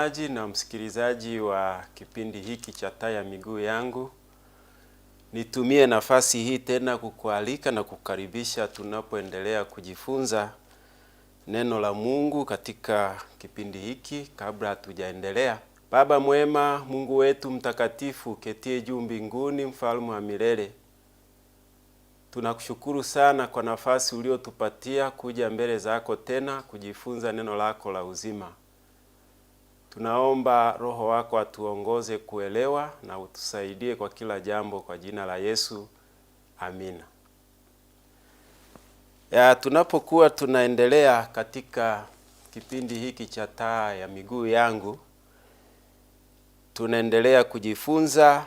mtazamaji na msikilizaji wa kipindi hiki cha Taa ya Miguu Yangu. Nitumie nafasi hii tena kukualika na kukaribisha tunapoendelea kujifunza neno la Mungu katika kipindi hiki. Kabla hatujaendelea, Baba mwema, Mungu wetu mtakatifu, ketie juu mbinguni, mfalme wa milele, tunakushukuru sana kwa nafasi uliotupatia kuja mbele zako tena kujifunza neno lako la uzima. Tunaomba Roho wako atuongoze kuelewa na utusaidie kwa kila jambo, kwa jina la Yesu. Amina. Tunapokuwa tunaendelea katika kipindi hiki cha Taa ya Miguu Yangu, tunaendelea kujifunza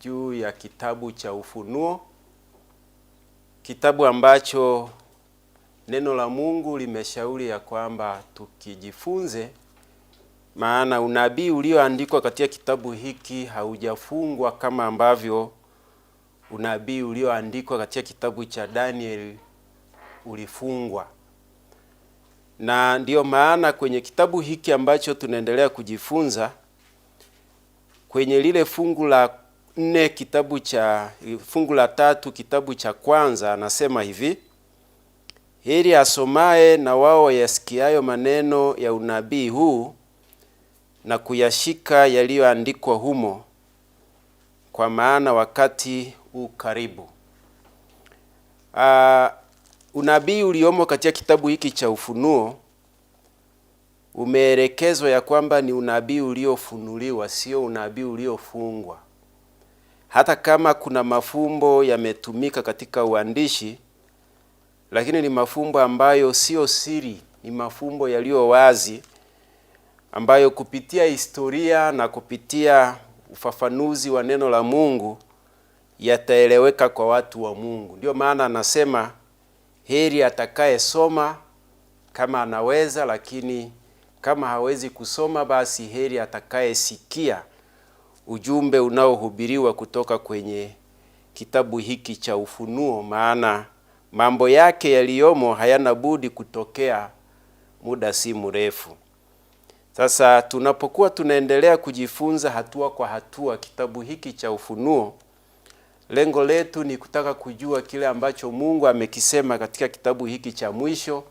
juu ya kitabu cha Ufunuo, kitabu ambacho neno la Mungu limeshauri ya kwamba tukijifunze, maana unabii ulioandikwa katika kitabu hiki haujafungwa kama ambavyo unabii ulioandikwa katika kitabu cha Daniel ulifungwa. Na ndiyo maana kwenye kitabu hiki ambacho tunaendelea kujifunza, kwenye lile fungu la 4 fungu la 3 kitabu cha kwanza, anasema hivi: heri asomaye na wao yasikiayo maneno ya unabii huu na kuyashika yaliyoandikwa humo, kwa maana wakati u karibu. Unabii uliomo katika kitabu hiki cha Ufunuo umeelekezwa ya kwamba ni unabii uliofunuliwa, sio unabii uliofungwa. Hata kama kuna mafumbo yametumika katika uandishi, lakini ni mafumbo ambayo sio siri, ni mafumbo yaliyo wazi, ambayo kupitia historia na kupitia ufafanuzi wa neno la Mungu yataeleweka kwa watu wa Mungu. Ndio maana anasema heri atakaye soma kama anaweza, lakini kama hawezi kusoma, basi heri atakaye sikia ujumbe unaohubiriwa kutoka kwenye kitabu hiki cha Ufunuo, maana mambo yake yaliyomo hayana budi kutokea muda si mrefu. Sasa tunapokuwa tunaendelea kujifunza hatua kwa hatua kitabu hiki cha Ufunuo, lengo letu ni kutaka kujua kile ambacho Mungu amekisema katika kitabu hiki cha mwisho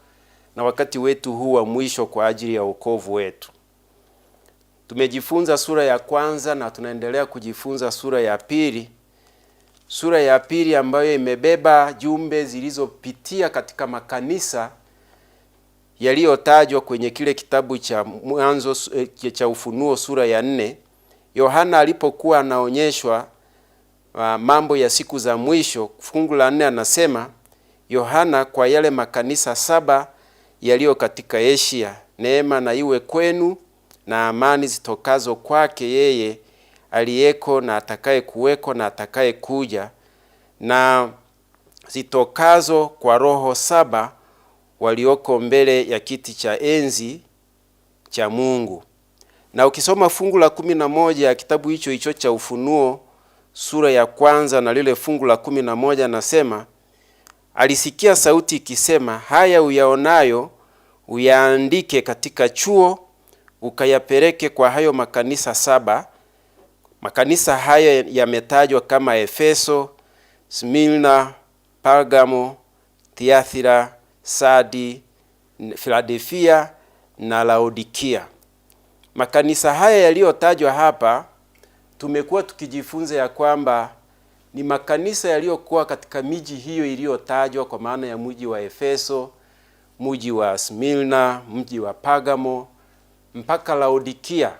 na wakati wetu huu wa mwisho kwa ajili ya wokovu wetu. Tumejifunza sura ya kwanza na tunaendelea kujifunza sura ya pili. Sura ya pili ambayo imebeba jumbe zilizopitia katika makanisa yaliyotajwa kwenye kile kitabu cha mwanzo cha Ufunuo sura ya 4. Yohana alipokuwa anaonyeshwa mambo ya siku za mwisho, fungu la 4 anasema, Yohana kwa yale makanisa 7 yaliyo katika Asia, neema na iwe kwenu na amani zitokazo kwake yeye aliyeko na atakaye kuweko na atakaye kuja, na zitokazo kwa roho 7 walioko mbele ya kiti cha enzi cha Mungu. Na ukisoma fungu la 11 ya kitabu hicho cha Ufunuo sura ya kwanza na lile fungu la 11, anasema, alisikia sauti ikisema, haya uyaonayo uyaandike katika chuo, ukayapeleke kwa hayo makanisa 7. Makanisa haya yametajwa kama Efeso, Smyrna, Pergamo, Thiatira, Sardi, Philadelphia na Laodikia. Makanisa haya yaliyotajwa hapa tumekuwa tukijifunza ya kwamba ni makanisa yaliyokuwa katika miji hiyo iliyotajwa, kwa maana ya mji wa Efeso, mji wa Smyrna, mji wa Pergamo mpaka Laodikia.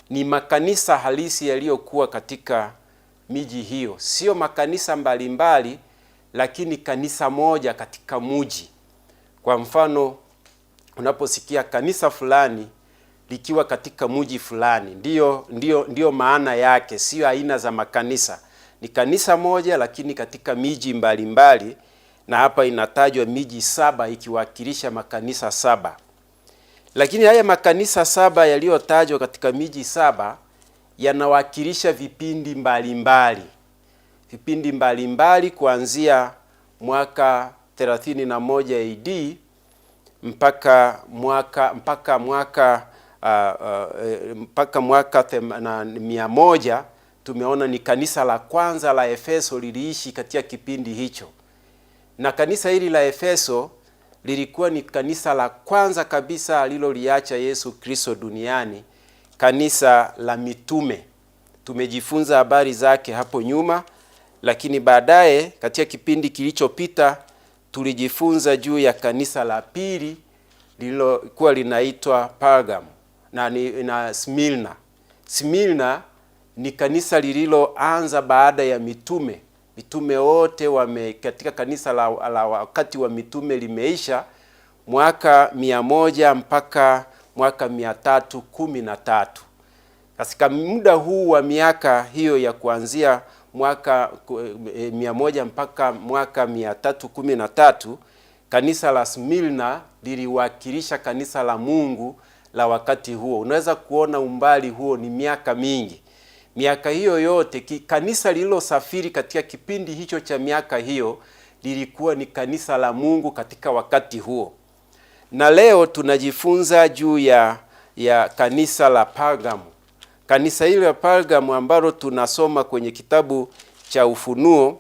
Ni makanisa halisi yaliyokuwa katika miji hiyo, sio makanisa mbalimbali, lakini kanisa moja katika mji. Kwa mfano, unaposikia kanisa fulani likiwa katika mji fulani, ndio maana yake, sio aina za makanisa. Ni kanisa moja lakini katika miji mbalimbali, na hapa inatajwa miji 7 ikiwakilisha makanisa 7. Lakini haya makanisa 7 yaliyotajwa katika miji 7 yanawakilisha vipindi mbalimbali. Vipindi mbalimbali kuanzia mwaka 31 AD mpaka mwaka mpaka mwaka 100 tumeona ni kanisa la kwanza la Efeso liliishi katika kipindi hicho. Na kanisa hili la Efeso lilikuwa ni kanisa la kwanza kabisa aliloliacha Yesu Kristo duniani, kanisa la mitume. Tumejifunza habari zake hapo nyuma, lakini baadaye katika kipindi kilichopita tulijifunza juu ya kanisa la pili lililokuwa linaitwa Pergamo na Smyrna. Smyrna ni kanisa lililoanza baada ya mitume. Mitume wote katika kanisa la wakati wa mitume limeisha mwaka 100 mpaka mwaka 313. Katika muda huu wa miaka hiyo ya kuanzia mwaka 100 mpaka mwaka 313, kanisa la Smyrna liliwakilisha kanisa la Mungu la wakati huo. Unaweza kuona umbali huo ni miaka mingi. Miaka hiyo yote kanisa lililosafiri katika kipindi hicho cha miaka hiyo lilikuwa ni kanisa la Mungu katika wakati huo. Na leo tunajifunza juu ya kanisa la Pergamo. Kanisa hili la Pergamo ambalo tunasoma kwenye kitabu cha Ufunuo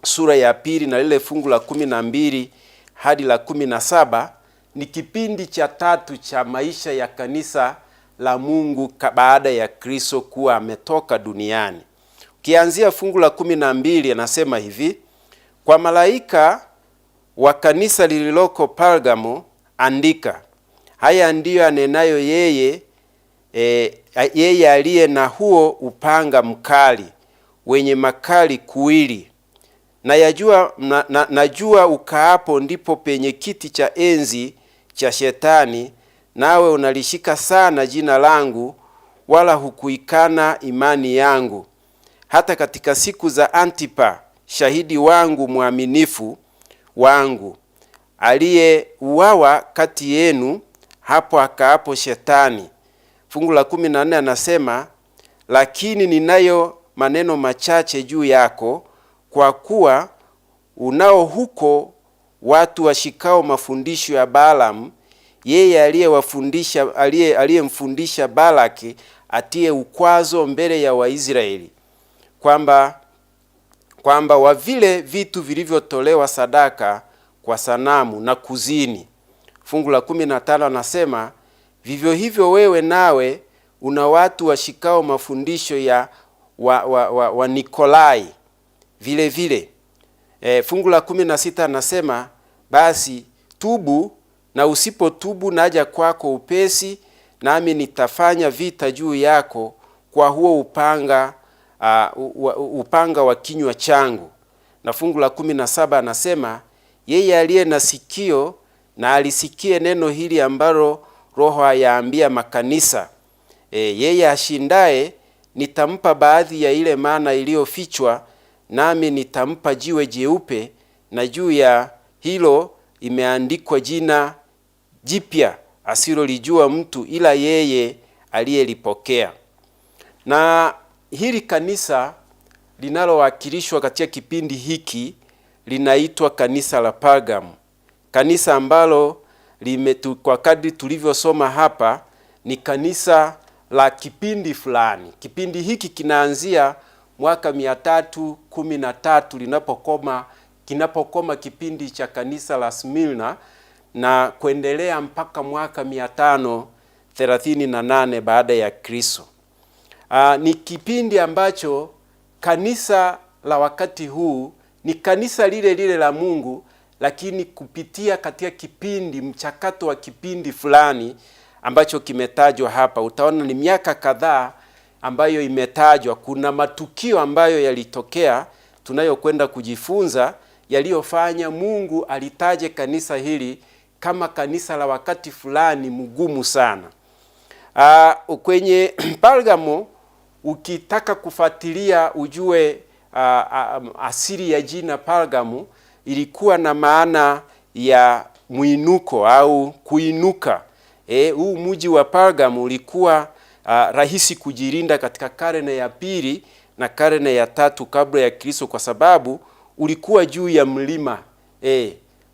sura ya 2 na lile fungu la 12 hadi la 17 ni kipindi cha 3 cha maisha ya kanisa la Mungu baada ya Kristo kuwa ametoka duniani. Ukianzia fungu la 12 anasema hivi: kwa malaika wa kanisa lililoko Pergamo andika, haya ndiyo anenayo yeye aliye na huo upanga mkali wenye makali kuwili. Najua ukaapo ndipo penye kiti cha enzi cha Shetani, nawe unalishika sana jina langu, wala hukuikana imani yangu, hata katika siku za Antipa shahidi wangu mwaminifu wangu, aliyeuawa kati yenu, hapo akaapo Shetani. Fungu la 14 anasema, lakini ninayo maneno machache juu yako, kwa kuwa unao huko watu washikao mafundisho ya Balaam, yeye aliyemfundisha Balaki atie ukwazo mbele ya Waisraeli, kwamba wa vile vitu vilivyotolewa sadaka kwa sanamu na kuzini. Fungu la 15 anasema, vivyo hivyo wewe nawe una watu washikao mafundisho ya wa Nikolai vile vile. Fungu la 16 anasema, basi tubu, na usipotubu naja kwako upesi, nami nitafanya vita juu yako kwa huo upanga wa kinywa changu. Na fungu la 17 anasema, yeye aliye na sikio na alisikie neno hili ambalo Roho ayaambia makanisa. Yeye ashindaye nitampa baadhi ya ile mana iliyofichwa, nami nitampa jiwe jeupe, na juu ya hilo imeandikwa jina jipya asilolijua mtu ila yeye aliyelipokea. Na hili kanisa linalowakilishwa katika kipindi hiki linaitwa kanisa la Pergamo. Kanisa ambalo kwa kadri tulivyosoma hapa ni kanisa la kipindi fulani. Kipindi hiki kinaanzia mwaka 313 kinapokoma kipindi cha kanisa la Smyrna, na kuendelea mpaka mwaka 538 baada ya Kristo. Ni kipindi ambacho kanisa la wakati huu ni kanisa lile lile la Mungu, lakini kupitia katika mchakato wa kipindi fulani ambacho kimetajwa hapa. Utaona ni miaka kadhaa ambayo imetajwa. Kuna matukio ambayo yalitokea tunayokwenda kujifunza, yaliyofanya Mungu alitaje kanisa hili kama kanisa la wakati fulani mgumu sana. Kwenye Pergamo, ukitaka kufuatilia ujue asili ya jina Pergamo, ilikuwa na maana ya mwinuko au kuinuka. Huu mji wa Pergamo ulikuwa rahisi kujilinda katika karne ya 2 na karne ya 3 kabla ya Kristo, kwa sababu ulikuwa juu ya mlima.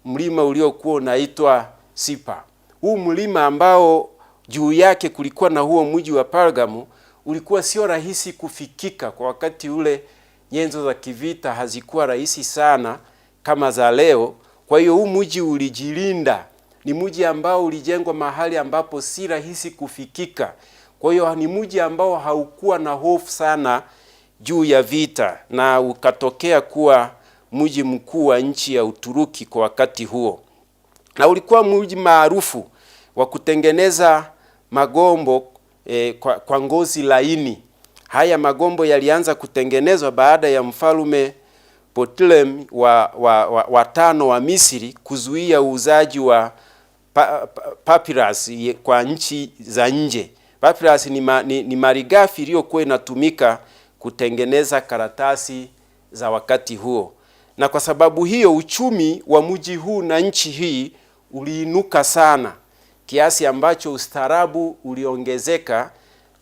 Mlima uliokuwa unaitwa Sipa. Huu mlima ambao juu yake kulikuwa na huo mji wa Pergamo, ulikuwa sio rahisi kufikika kwa wakati ule. Nyenzo za kivita hazikuwa rahisi sana kama za leo. Kwa hiyo huu mji ulijilinda. Ni mji ambao ulijengwa mahali ambapo si rahisi kufikika. Kwa hiyo ni mji ambao haukuwa na hofu sana juu ya vita, na ukatokea kuwa mji mkuu wa nchi ya Uturuki kwa wakati huo. Na ulikuwa mji maarufu wa kutengeneza magombo kwa ngozi laini. Haya magombo yalianza kutengenezwa baada ya mfalme Ptolemy wa tano wa Misri kuzuia uuzaji wa papyrus kwa nchi za nje. Papyrus ni malighafi iliyokuwa inatumika kutengeneza karatasi za wakati huo. Na kwa sababu hiyo uchumi wa mji huu na nchi hii uliinuka sana, kiasi ambacho ustaarabu uliongezeka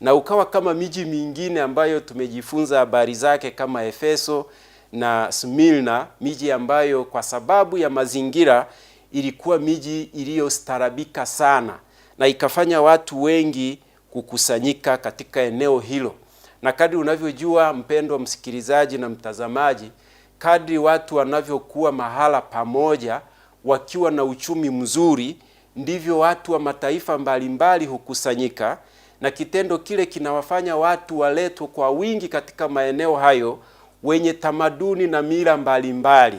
na ukawa kama miji mingine ambayo tumejifunza habari zake kama Efeso na Smyrna, miji ambayo kwa sababu ya mazingira ilikuwa miji iliyostaarabika sana, na ikafanya watu wengi kukusanyika katika eneo hilo. Na kadri unavyojua, mpendwa msikilizaji na mtazamaji, kadri watu wanavyokuwa mahala pamoja wakiwa na uchumi mzuri, ndivyo watu wa mataifa mbalimbali hukusanyika, na kitendo kile kinawafanya watu waletwe kwa wingi katika maeneo hayo wenye tamaduni na mila mbalimbali.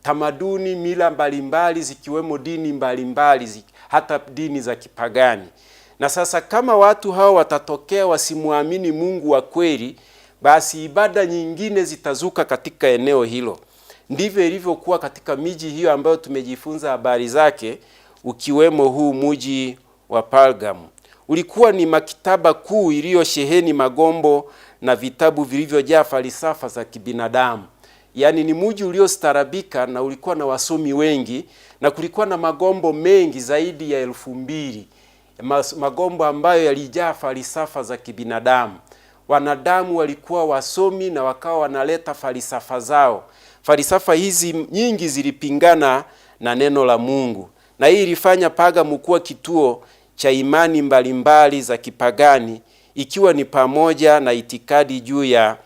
Tamaduni, mila mbalimbali zikiwemo dini mbalimbali, hata dini za kipagani. Na sasa kama watu hao watatokea wasimwamini Mungu wa kweli, basi ibada nyingine zitazuka katika eneo hilo. Ndivyo ilivyokuwa katika miji hiyo ambayo tumejifunza habari zake, ukiwemo huu mji wa Pergamo. Ulikuwa ni maktaba kuu iliyosheheni magombo na vitabu vilivyojaa falsafa za kibinadamu. Yaani ni mji uliostaarabika na ulikuwa na wasomi wengi, na kulikuwa na magombo mengi zaidi ya 2000. Magombo ambayo yalijaa falsafa za kibinadamu. Wanadamu walikuwa wasomi na wakawa wanaleta falsafa zao. Falsafa hizi nyingi zilipingana na neno la Mungu, na hii ilifanya Pergamo kuwa kituo cha imani mbalimbali za kipagani, ikiwa ni pamoja na itikadi juu ya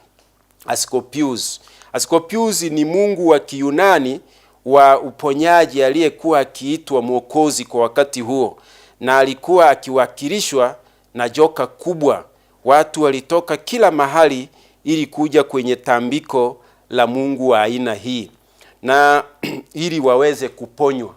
Asclepius. Asclepius ni mungu wa Kiyunani wa uponyaji aliyekuwa akiitwa Mwokozi kwa wakati huo, na alikuwa akiwakilishwa na joka kubwa. Watu walitoka kila mahali ili kuja kwenye tambiko la mungu wa aina hii na ili waweze kuponywa.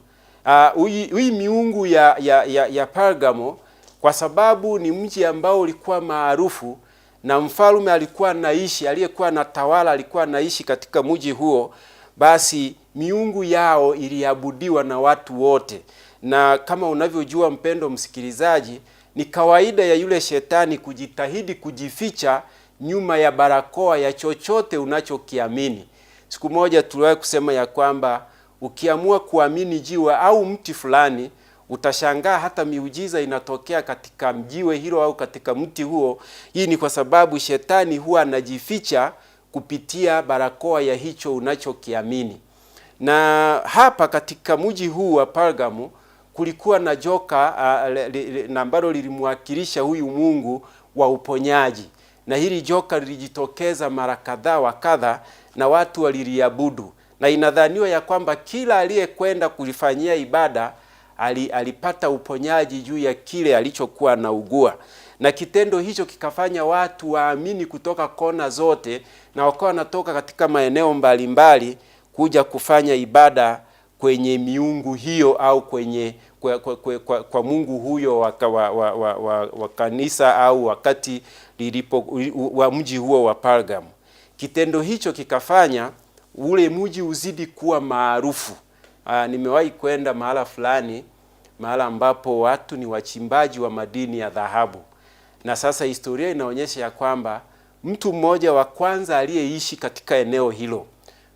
Hii miungu ya Pergamo, kwa sababu ni mji ambao ulikuwa maarufu na mfalme alikuwa anaishi, aliyekuwa anatawala alikuwa anaishi katika mji huo, basi miungu yao iliabudiwa na watu wote. Na kama unavyojua mpendo msikilizaji, ni kawaida ya yule shetani kujitahidi kujificha nyuma ya barakoa ya chochote unachokiamini. Siku moja tuliwahi kusema ya kwamba ukiamua kuamini jiwe au mti fulani, utashangaa hata miujiza inatokea katika jiwe hilo au katika mti huo. Hii ni kwa sababu shetani huwa anajificha kupitia barakoa ya hicho unachokiamini. Na hapa katika mji huu wa Pergamo kulikuwa na joka na ambalo lilimwakilisha huyu mungu wa uponyaji, na hili joka lilijitokeza mara kadhaa wa kadha na watu waliliabudu, na inadhaniwa ya kwamba kila aliyekwenda kulifanyia ibada alipata uponyaji juu ya kile alichokuwa anaugua. Na kitendo hicho kikafanya watu waamini kutoka kona zote, na wakawa wanatoka katika maeneo mbalimbali kuja kufanya ibada kwenye miungu hiyo au kwa mungu huyo wa kanisa au wakati wa mji huo wa Pergamo. Kitendo hicho kikafanya ule mji uzidi kuwa maarufu. Nimewahi kwenda mahala fulani, mahala ambapo watu ni wachimbaji wa madini ya dhahabu. Na sasa historia inaonyesha ya kwamba mtu mmoja wa kwanza aliyeishi katika eneo hilo,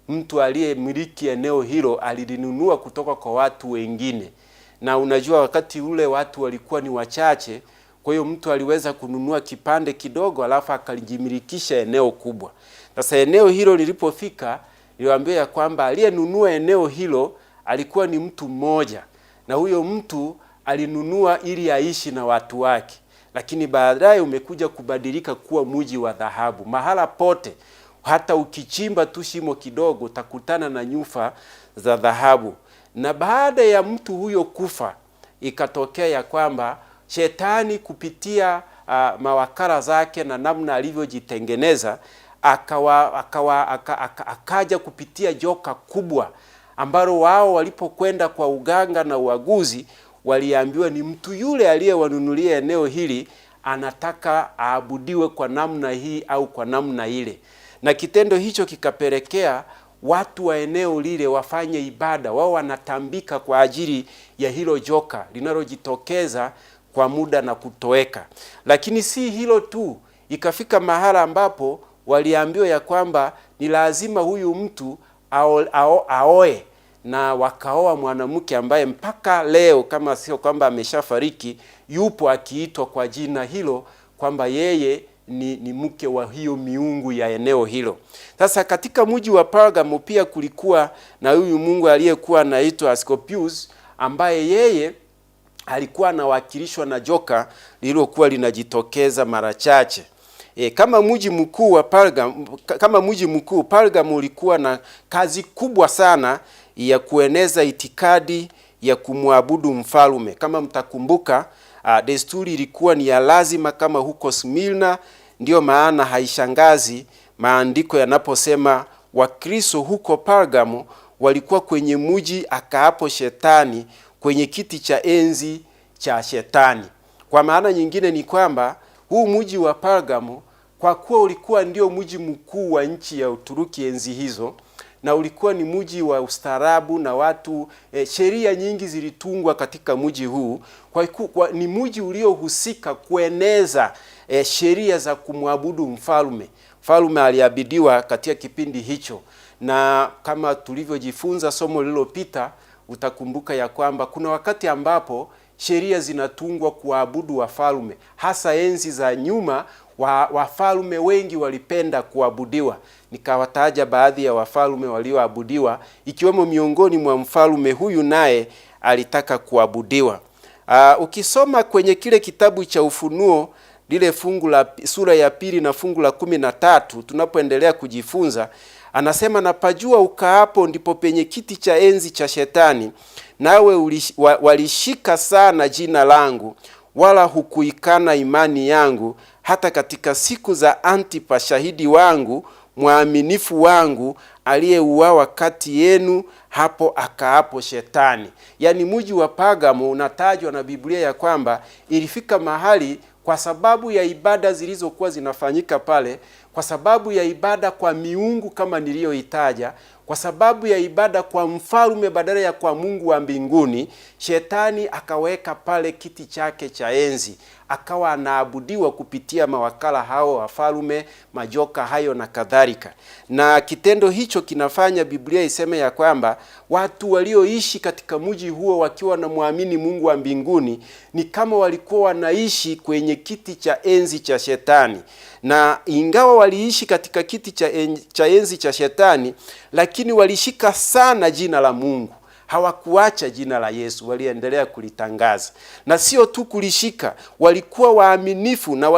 mtu aliyemiliki eneo hilo, alilinunua kutoka kwa watu wengine. Na unajua wakati ule watu walikuwa ni wachache, kwa hiyo mtu aliweza kununua kipande kidogo alafu akalijimilikisha eneo kubwa. Sasa eneo hilo lilipofika, niliwaambia ya kwamba aliyenunua eneo hilo alikuwa ni mtu mmoja, na huyo mtu alinunua ili aishi na watu wake, lakini baadaye umekuja kubadilika kuwa mji wa dhahabu. Mahala pote, hata ukichimba tu shimo kidogo, utakutana na nyufa za dhahabu. Na baada ya mtu huyo kufa, ikatokea ya kwamba shetani kupitia mawakala zake na namna alivyojitengeneza akaja kupitia joka kubwa, ambalo wao walipokwenda kwa uganga na uaguzi waliambiwa ni mtu yule aliyewanunulia eneo hili anataka aabudiwe kwa namna hii au kwa namna ile. Na kitendo hicho kikapelekea watu wa eneo lile wafanye ibada, wao wanatambika kwa ajili ya hilo joka linalojitokeza kwa muda na kutoweka. Lakini si hilo tu, ikafika mahala ambapo waliambiwa ya kwamba ni lazima huyu mtu aoe, na wakaoa mwanamke ambaye mpaka leo, kama sio kwamba ameshafariki, yupo akiitwa kwa jina hilo, kwamba yeye ni mke wa hiyo miungu ya eneo hilo. Sasa katika mji wa Pergamo pia kulikuwa na huyu mungu aliyekuwa anaitwa Asclepius, ambaye yeye alikuwa anawakilishwa na joka lililokuwa linajitokeza mara chache. Kama mji mkuu Pergamo ulikuwa na kazi kubwa sana ya kueneza itikadi ya kumwabudu mfalme. Kama mtakumbuka, desturi ilikuwa ni ya lazima kama huko Smyrna. Ndio maana haishangazi maandiko yanaposema Wakristo huko Pergamo walikuwa kwenye mji akaapo shetani kwenye kiti cha enzi cha shetani. Kwa maana nyingine ni kwamba huu mji wa Pergamo, kwa kuwa ulikuwa ndio mji mkuu wa nchi ya Uturuki enzi hizo, na ulikuwa ni mji wa ustaarabu na watu sheria nyingi zilitungwa katika mji huu. Ni mji uliohusika kueneza sheria za kumwabudu mfalme. Mfalme aliabidiwa katika kipindi hicho, na kama tulivyojifunza somo lililopita, utakumbuka ya kwamba kuna wakati ambapo sheria zinatungwa kuabudu wafalme. Hasa enzi za nyuma, wafalme wengi walipenda kuabudiwa. Nikawataja baadhi ya wafalme walioabudiwa, ikiwemo miongoni mwa mfalme huyu naye alitaka kuabudiwa. Ukisoma kwenye kile kitabu cha Ufunuo, lile fungu la sura ya 2 na fungu la 13, tunapoendelea kujifunza, anasema, na pajua ukaapo ndipo penye kiti cha enzi cha shetani, nawe walishika sana jina langu, wala hukuikana imani yangu, hata katika siku za Antipa shahidi wangu, mwaminifu wangu, aliyeuawa kati yenu, hapo akaapo shetani. Yaani mji wa Pergamo unatajwa na Biblia ya kwamba ilifika mahali, kwa sababu ya ibada zilizokuwa zinafanyika pale, kwa sababu ya ibada kwa miungu kama niliyoitaja, kwa sababu ya ibada kwa mfalme badala ya kwa Mungu wa mbinguni, shetani akaweka pale kiti chake cha enzi, akawa anaabudiwa kupitia mawakala hao wafalme, majoka hayo na kadhalika. Na kitendo hicho kinafanya Biblia iseme ya kwamba watu walioishi katika mji huo wakiwa na muamini Mungu wa mbinguni ni kama walikuwa wanaishi kwenye kiti cha enzi cha shetani. Na ingawa waliishi katika kiti cha enzi cha shetani, lakini walishika sana jina la Mungu. Hawakuacha jina la Yesu, waliendelea kulitangaza. Na sio tu kulishika, walikuwa waaminifu na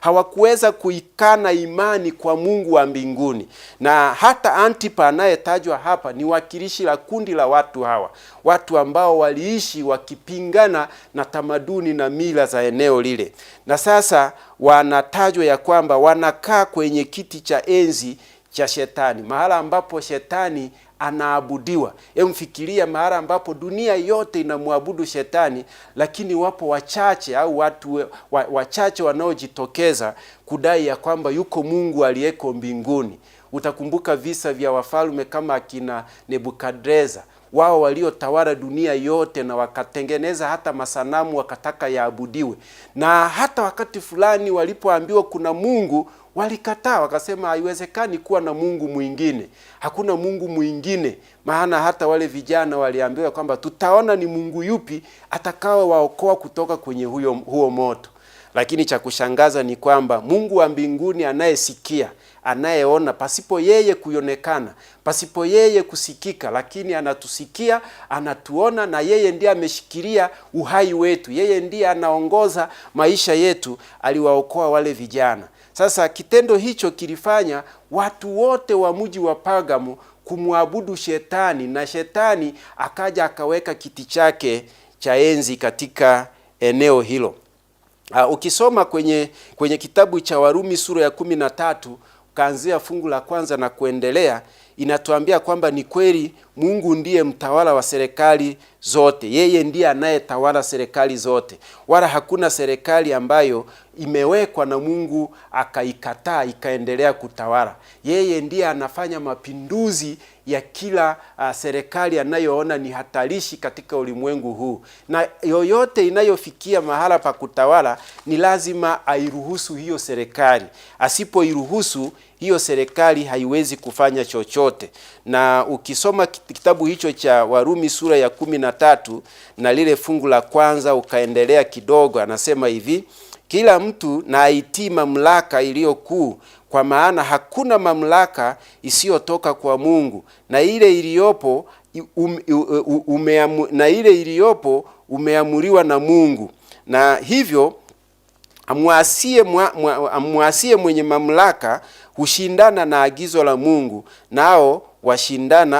hawakuweza kuikana imani kwa Mungu wa mbinguni. Na hata Antipa anayetajwa hapa ni wakilishi la kundi la watu hawa, watu ambao waliishi wakipingana na tamaduni na mila za eneo lile. Na sasa wanatajwa ya kwamba wanakaa kwenye kiti cha enzi cha shetani, mahala ambapo shetani anaabudiwa. Mfikiria mahala ambapo dunia yote inamwabudu shetani, lakini wapo wachache au watu wachache wanaojitokeza kudai ya kwamba yuko Mungu aliyeko mbinguni. Utakumbuka visa vya wafalme kama akina Nebukadreza, wao waliotawala dunia yote na wakatengeneza hata masanamu wakataka yaabudiwe. Na hata wakati fulani walipoambiwa kuna Mungu, walikataa, wakasema haiwezekani kuwa na Mungu mwingine. Hakuna Mungu mwingine. Maana hata wale vijana waliambiwa kwamba tutaona ni Mungu yupi atakao waokoa kutoka kwenye huo moto. Lakini cha kushangaza ni kwamba Mungu wa mbinguni anayesikia, anayeona pasipo yeye kuonekana, pasipo yeye kusikika, lakini anatusikia, anatuona, na yeye ndiye ameshikilia uhai wetu. Yeye ndiye anaongoza maisha yetu. Aliwaokoa wale vijana. Sasa kitendo hicho kilifanya watu wote wa mji wa Pergamo kumwabudu shetani, na shetani akaja akaweka kiti chake cha enzi katika eneo hilo. Ukisoma kwenye kitabu cha Warumi sura ya 13 kaanzia fungu la kwanza na kuendelea, inatuambia kwamba ni kweli Mungu ndiye mtawala wa serikali zote. Yeye ndiye anayetawala serikali zote, wala hakuna serikali ambayo imewekwa na Mungu akaikataa ikaendelea kutawala. Yeye ndiye anafanya mapinduzi ya kila serikali anayoona ni hatarishi katika ulimwengu huu, na yoyote inayofikia mahala pa kutawala ni lazima airuhusu hiyo serikali. Asipoiruhusu hiyo serikali haiwezi kufanya chochote. Na ukisoma kitabu hicho cha Warumi sura ya 13 na lile fungu la kwanza ukaendelea kidogo, anasema hivi: kila mtu na aitii mamlaka iliyo kuu, kwa maana hakuna mamlaka isiyotoka kwa Mungu, na ile iliyopo umeamuriwa na Mungu. Na hivyo amwasie mwenye mamlaka hushindana na agizo la Mungu, nao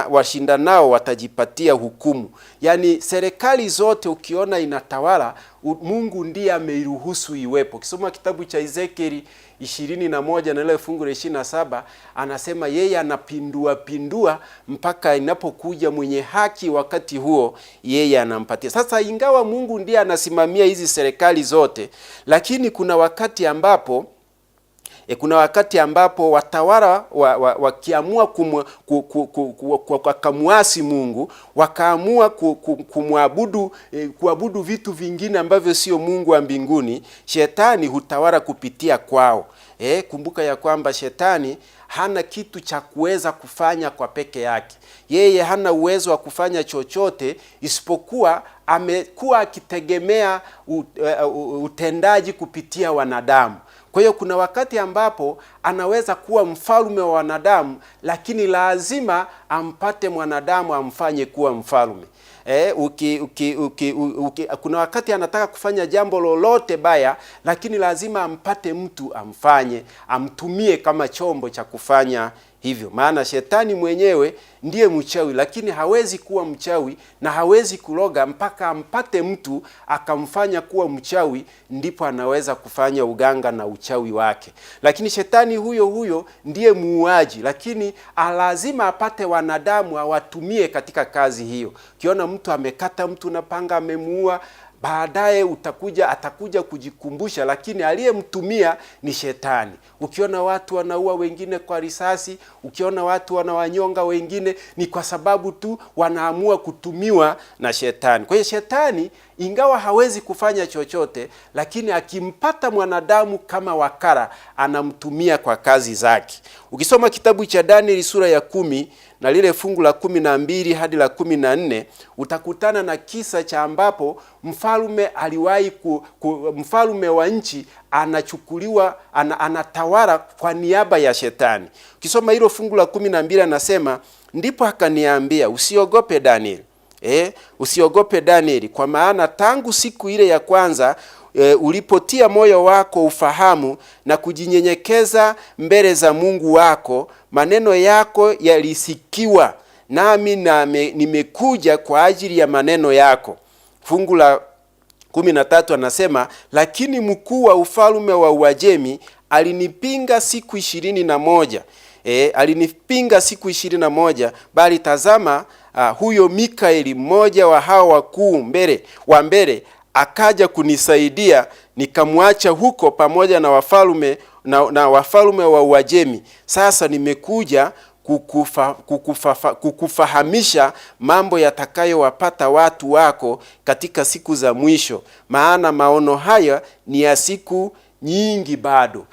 washindanao watajipatia hukumu. Yaani serikali zote ukiona inatawala, Mungu ndiye ameiruhusu iwepo. Ukisoma kitabu cha Ezekieli 21 na ile fungu la 27, anasema yeye anapindua mpaka inapokuja mwenye haki, wakati huo yeye anampatia. Sasa ingawa Mungu ndiye anasimamia hizi serikali zote, lakini kuna wakati ambapo watawala wakiamua kumwasi Mungu, wakaamua kuabudu vitu vingine ambavyo sio Mungu wa mbinguni, shetani hutawala kupitia kwao. Kumbuka ya kwamba shetani hana kitu cha kuweza kufanya kwa peke yake. Yeye hana uwezo wa kufanya chochote isipokuwa amekuwa akitegemea utendaji kupitia wanadamu. Kwa hiyo kuna wakati ambapo anaweza kuwa mfalme wa wanadamu, lakini lazima ampate mwanadamu amfanye kuwa mfalme. Kuna wakati anataka kufanya jambo lolote baya, lakini lazima ampate mtu amtumie kama chombo cha kufanya hivyo. Maana shetani mwenyewe ndiye mchawi, lakini hawezi kuwa mchawi na hawezi kuloga mpaka ampate mtu akamfanya kuwa mchawi, ndipo anaweza kufanya uganga na uchawi wake. Lakini shetani huyo ndiye muuaji, lakini lazima apate wanadamu awatumie katika kazi hiyo. Ukiona mtu amekata mtu na panga amemuua, baadaye atakuja kujikumbusha, lakini aliyemtumia ni shetani. Ukiona watu wanaua wengine kwa risasi, ukiona watu wanawanyonga wengine, ni kwa sababu tu wanaamua kutumiwa na shetani. Kwa hiyo shetani ingawa hawezi kufanya chochote, lakini akimpata mwanadamu kama wakala, anamtumia kwa kazi zake. Ukisoma kitabu cha Danieli sura ya 10 na lile fungu la 12 hadi la 14, utakutana na kisa cha ambapo mfalme wa nchi anachukuliwa, anatawala kwa niaba ya shetani. Ukisoma hilo fungu la 12, anasema, ndipo akaniambia, usiogope Danieli. Usiogope Danieli, kwa maana tangu siku ile ya kwanza ulipotia moyo wako ufahamu na kujinyenyekeza mbele za Mungu wako, maneno yako yalisikiwa, nami nimekuja kwa ajili ya maneno yako. Fungu la 13 anasema, lakini mkuu wa ufalme wa Uajemi alinipinga siku 21. Alinipinga siku 21, bali tazama, huyo Mikaeli, mmoja wa hao wakuu wa mbele akaja kunisaidia, nikamwacha huko pamoja na wafalme wa Uajemi. Sasa nimekuja kukufahamisha mambo yatakayowapata watu wako katika siku za mwisho, maana maono haya ni ya siku nyingi bado.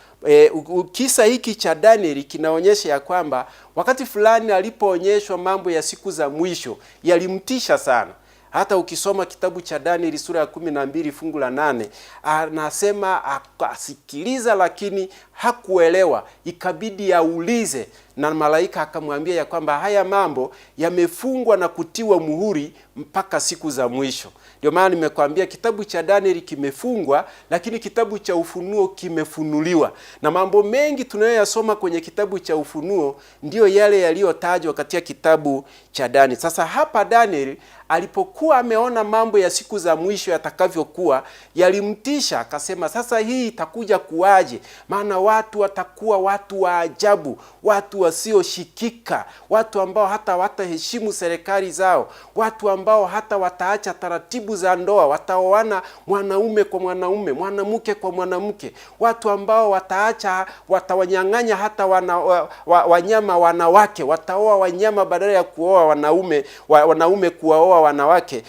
Kisa hiki cha Danieli kinaonyesha ya kwamba wakati fulani alipoonyeshwa mambo ya siku za mwisho yalimtisha sana. Hata ukisoma kitabu cha Danieli sura ya 12 fungu la 8, anasema akasikiliza lakini hakuelewa, ikabidi aulize, na malaika akamwambia ya kwamba haya mambo yamefungwa na kutiwa muhuri mpaka siku za mwisho. Ndio maana nimekwambia kitabu cha Danieli kimefungwa, lakini kitabu cha Ufunuo kimefunuliwa. Na mambo mengi tunayoyasoma kwenye kitabu cha Ufunuo ndiyo yale yaliyotajwa katika kitabu cha Danieli. Sasa hapa Danieli alipokuwa ameona mambo ya siku za mwisho yatakavyokuwa, yalimtisha, akasema sasa hii itakuja kuwaje? Maana watu watakuwa watu wa ajabu, watu wasioshikika, watu ambao hata wataheshimu serikali zao, watu ambao hata wataacha taratibu za ndoa, wataoana mwanaume kwa mwanaume, mwanamke kwa mwanamke, watu ambao watawanyang'anya hata wanyama wanawake, wataoa wanyama badala ya kuoa wanaume kuwaoa wanawake,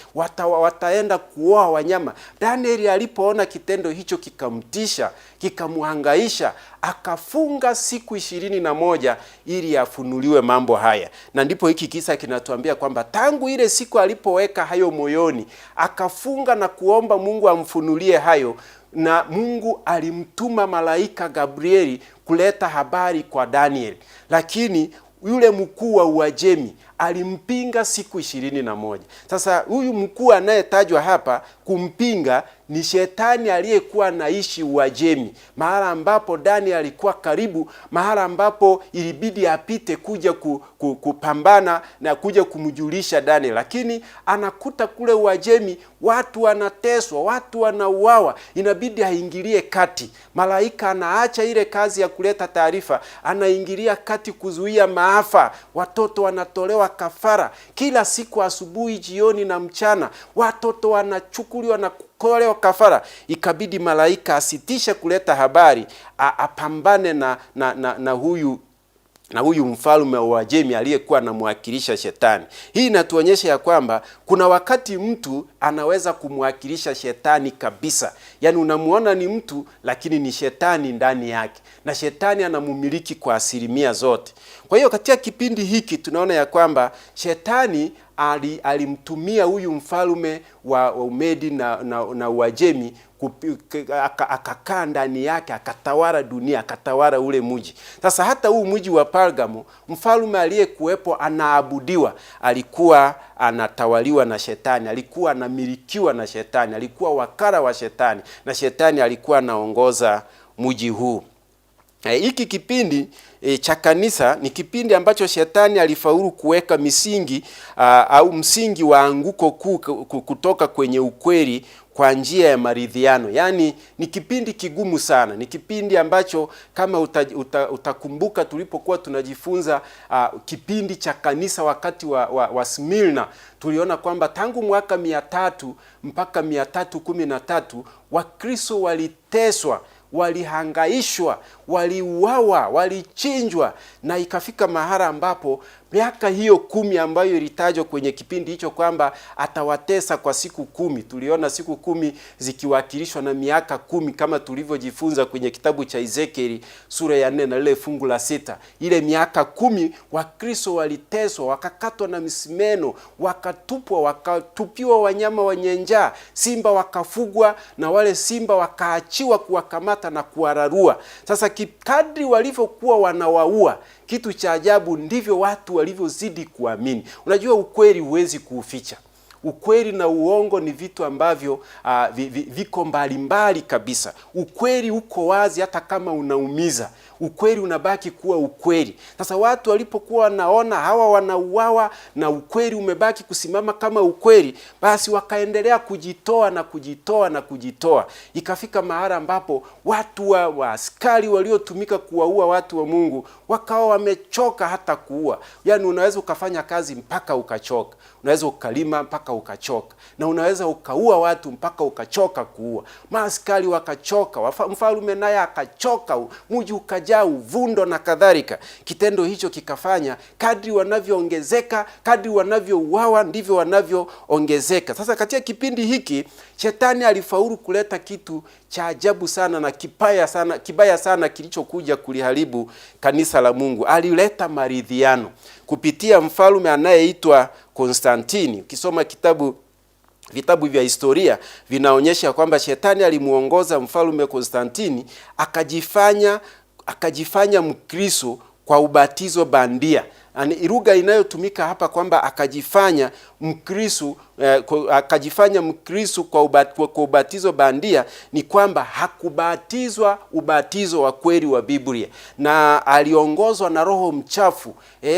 wataenda kuoa wanyama. Danieli alipoona kitendo hicho kikamtisha, kikamhangaisha, akafunga siku 21 ili afunuliwe mambo haya. Na ndipo hiki kisa kinatuambia kwamba tangu ile siku alipoweka hayo moyoni, akafunga na kuomba Mungu amfunulie hayo, na Mungu alimtuma malaika Gabrieli kuleta habari kwa Danieli. Lakini yule mkuu wa Uajemi alimpinga siku 21. Sasa huyu mkuu anayetajwa hapa kumpinga ni shetani aliyekuwa anaishi Uajemi, mahala ambapo Danieli alikuwa karibu, mahala ambapo ilibidi apite kuja kupambana na kuja kumjulisha Danieli. Lakini anakuta kule Uajemi watu wanateswa, watu wanauawa, inabidi aingilie kati. Malaika anaacha ile kazi ya kuleta taarifa, anaingilia kati kuzuia maafa. Watoto wanatolewa kafara kila siku, asubuhi, jioni na mchana, watoto wanachukuliwa na kutolewa kafara. Ikabidi malaika asitishe kuleta habari, apambane na huyu mfalme wa Uajemi aliyekuwa anamwakilisha shetani. Hii inatuonyesha ya kwamba kuna wakati mtu anaweza kumwakilisha shetani kabisa. Yaani unamuona ni mtu lakini ni shetani ndani yake, na shetani anamumiliki kwa asilimia zote. Kwa hiyo katika kipindi hiki tunaona ya kwamba shetani alimtumia huyu mfalme wa Umedi na Uajemi, akakaa ndani yake, akatawala dunia, akatawala ule mji. Sasa hata huu mji wa Pergamo, mfalme aliyekuwepo anaabudiwa, alikuwa anatawaliwa na shetani, alikuwa anamilikiwa na shetani, alikuwa wakala wa shetani, na shetani alikuwa anaongoza mji huu. Hiki kipindi cha kanisa ni kipindi ambacho shetani alifaulu kuweka misingi au msingi wa anguko kuu kutoka kwenye ukweli kwa njia ya maridhiano. Yaani ni kipindi kigumu sana. Ni kipindi ambacho kama utakumbuka tulipokuwa tunajifunza kipindi cha kanisa wakati wa Smyrna, tuliona kwamba tangu mwaka 300 mpaka 313 Wakristo waliteswa, walihangaishwa, waliuawa, walichinjwa, na ikafika mahala ambapo miaka hiyo 10 ambayo ilitajwa kwenye kipindi hicho kwamba atawatesa kwa siku 10. Tuliona siku 10 zikiwakilishwa na miaka 10 kama tulivyojifunza kwenye kitabu cha Ezekieli sura ya 4 na lile fungu la 6. Ile miaka 10 Wakristo waliteswa, wakakatwa na misumeno, wakatupiwa wanyama wenye njaa, simba wakafugwa, na wale simba wakaachiwa kuwakamata na kuwararua. Sasa kadri walivyokuwa wanawaua, kitu cha ajabu ndivyo watu walivyozidi kuamini. Unajua ukweli huwezi kuuficha. Ukweli na uongo ni vitu ambavyo viko mbalimbali kabisa. Ukweli uko wazi hata kama unaumiza. Ukweli unabaki kuwa ukweli. Sasa watu walipokuwa wanaona hawa wanauawa na ukweli umebaki kusimama kama ukweli, basi wakaendelea kujitoa na kujitoa na kujitoa. Ikafika mahali ambapo watu wa askari waliotumika kuwaua watu wa Mungu wakawa wamechoka hata kuua. Yaani unaweza ukafanya kazi mpaka ukachoka. Unaweza ukalima mpaka ukachoka. Na unaweza ukaua watu mpaka ukachoka kuua. Maaskari wakachoka, mfalme naye akachoka, mji ukajaa uvundo na kadhalika. Kitendo hicho kikafanya kadri wanavyoongezeka, kadri wanavyouawa ndivyo wanavyoongezeka. Sasa katika kipindi hiki shetani alifaulu kuleta kitu cha ajabu sana na kibaya sana kilichokuja kuliharibu kanisa la Mungu. Alileta maridhiano kupitia mfalme anayeitwa Konstantini. Ukisoma kitabu vitabu vya historia vinaonyesha kwamba shetani alimuongoza mfalme Konstantini akajifanya Mkristo kwa ubatizo bandia. Lugha inayotumika hapa kwamba akajifanya Mkristo kwa ubatizo bandia ni kwamba hakubatizwa ubatizo wa kweli wa Biblia, na aliongozwa na roho mchafu.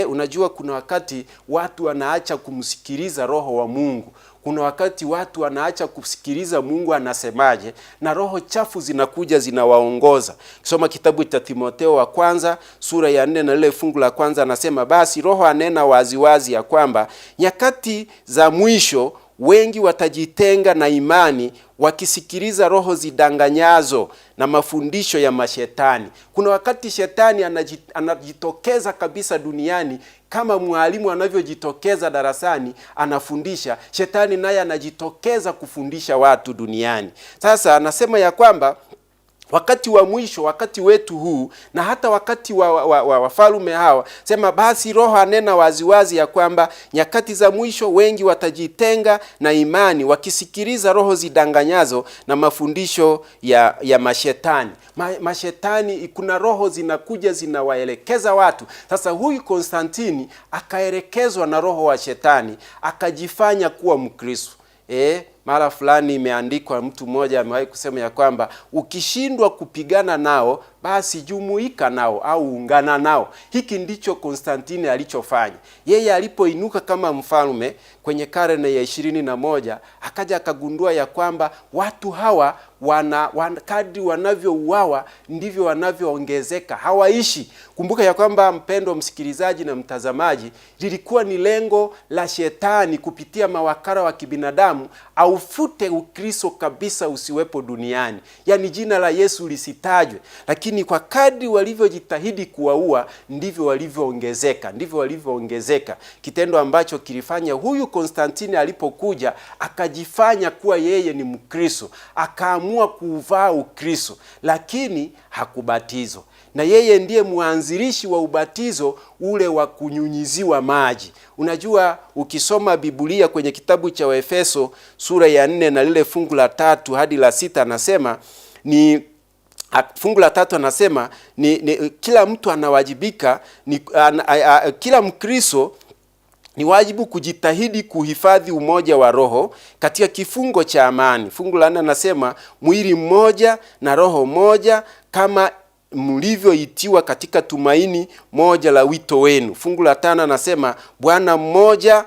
Unajua kuna wakati watu wanaacha kumsikiliza roho wa Mungu. Kuna wakati watu wanaacha kusikiliza Mungu anasemaje, na roho chafu zinakuja zinawaongoza. Kisoma kitabu cha Timotheo wa kwanza sura ya 4 na ile fungu la kwanza, anasema basi Roho anena waziwazi ya kwamba nyakati za mwisho wengi watajitenga na imani, wakisikiliza roho zidanganyazo na mafundisho ya mashetani. Kuna wakati shetani anajitokeza kabisa duniani kama mwalimu anavyojitokeza darasani anafundisha. Shetani naye anajitokeza kufundisha watu duniani. Sasa anasema ya kwamba wakati wa mwisho, wakati wetu huu, na hata wakati wa wafalme hawa, sema basi Roho anena waziwazi ya kwamba nyakati za mwisho wengi watajitenga na imani, wakisikiliza roho zidanganyazo na mafundisho ya mashetani. Mashetani, kuna roho zinakuja zinawaelekeza watu. Sasa huyu Konstantini akaelekezwa na roho wa shetani, akajifanya kuwa Mkristo. Mara fulani imeandikwa, mtu mmoja amewahi kusema ya kwamba ukishindwa kupigana nao basi jumuika nao au ungana nao. Hiki ndicho Konstantini alichofanya. Yeye alipoinuka kama mfalme kwenye karne ya 21, akaja akagundua ya kwamba watu hawa kadri wanavyouawa ndivyo wanavyoongezeka, hawaishi. Kumbuka ya kwamba, mpendwa msikilizaji na mtazamaji, lilikuwa ni lengo la shetani kupitia mawakala wa kibinadamu aufute Ukristo kabisa usiwepo duniani, yaani jina la Yesu lisitajwe. Lakini kwa kadri walivyojitahidi kuwaua ndivyo walivyoongezeka, kitendo ambacho kilifanya huyu Konstantini alipokuja akajifanya kuwa yeye ni Mkristo, akaamua kuvaa Ukristo, lakini hakubatizwa. Na yeye ndiye mwanzilishi wa ubatizo ule wa kunyunyiziwa maji. Unajua, ukisoma Biblia kwenye kitabu cha Waefeso sura ya 4 na lile fungu la 3 hadi la 6, anasema fungu la 3 anasema kila mtu anawajibika, kila Mkristo ni wajibu kujitahidi kuhifadhi umoja wa roho katika kifungo cha amani. Fungu la 4 anasema mwili mmoja na roho moja, kama mlivyoitiwa katika tumaini moja la wito wenu. Fungu la 5 anasema Bwana mmoja,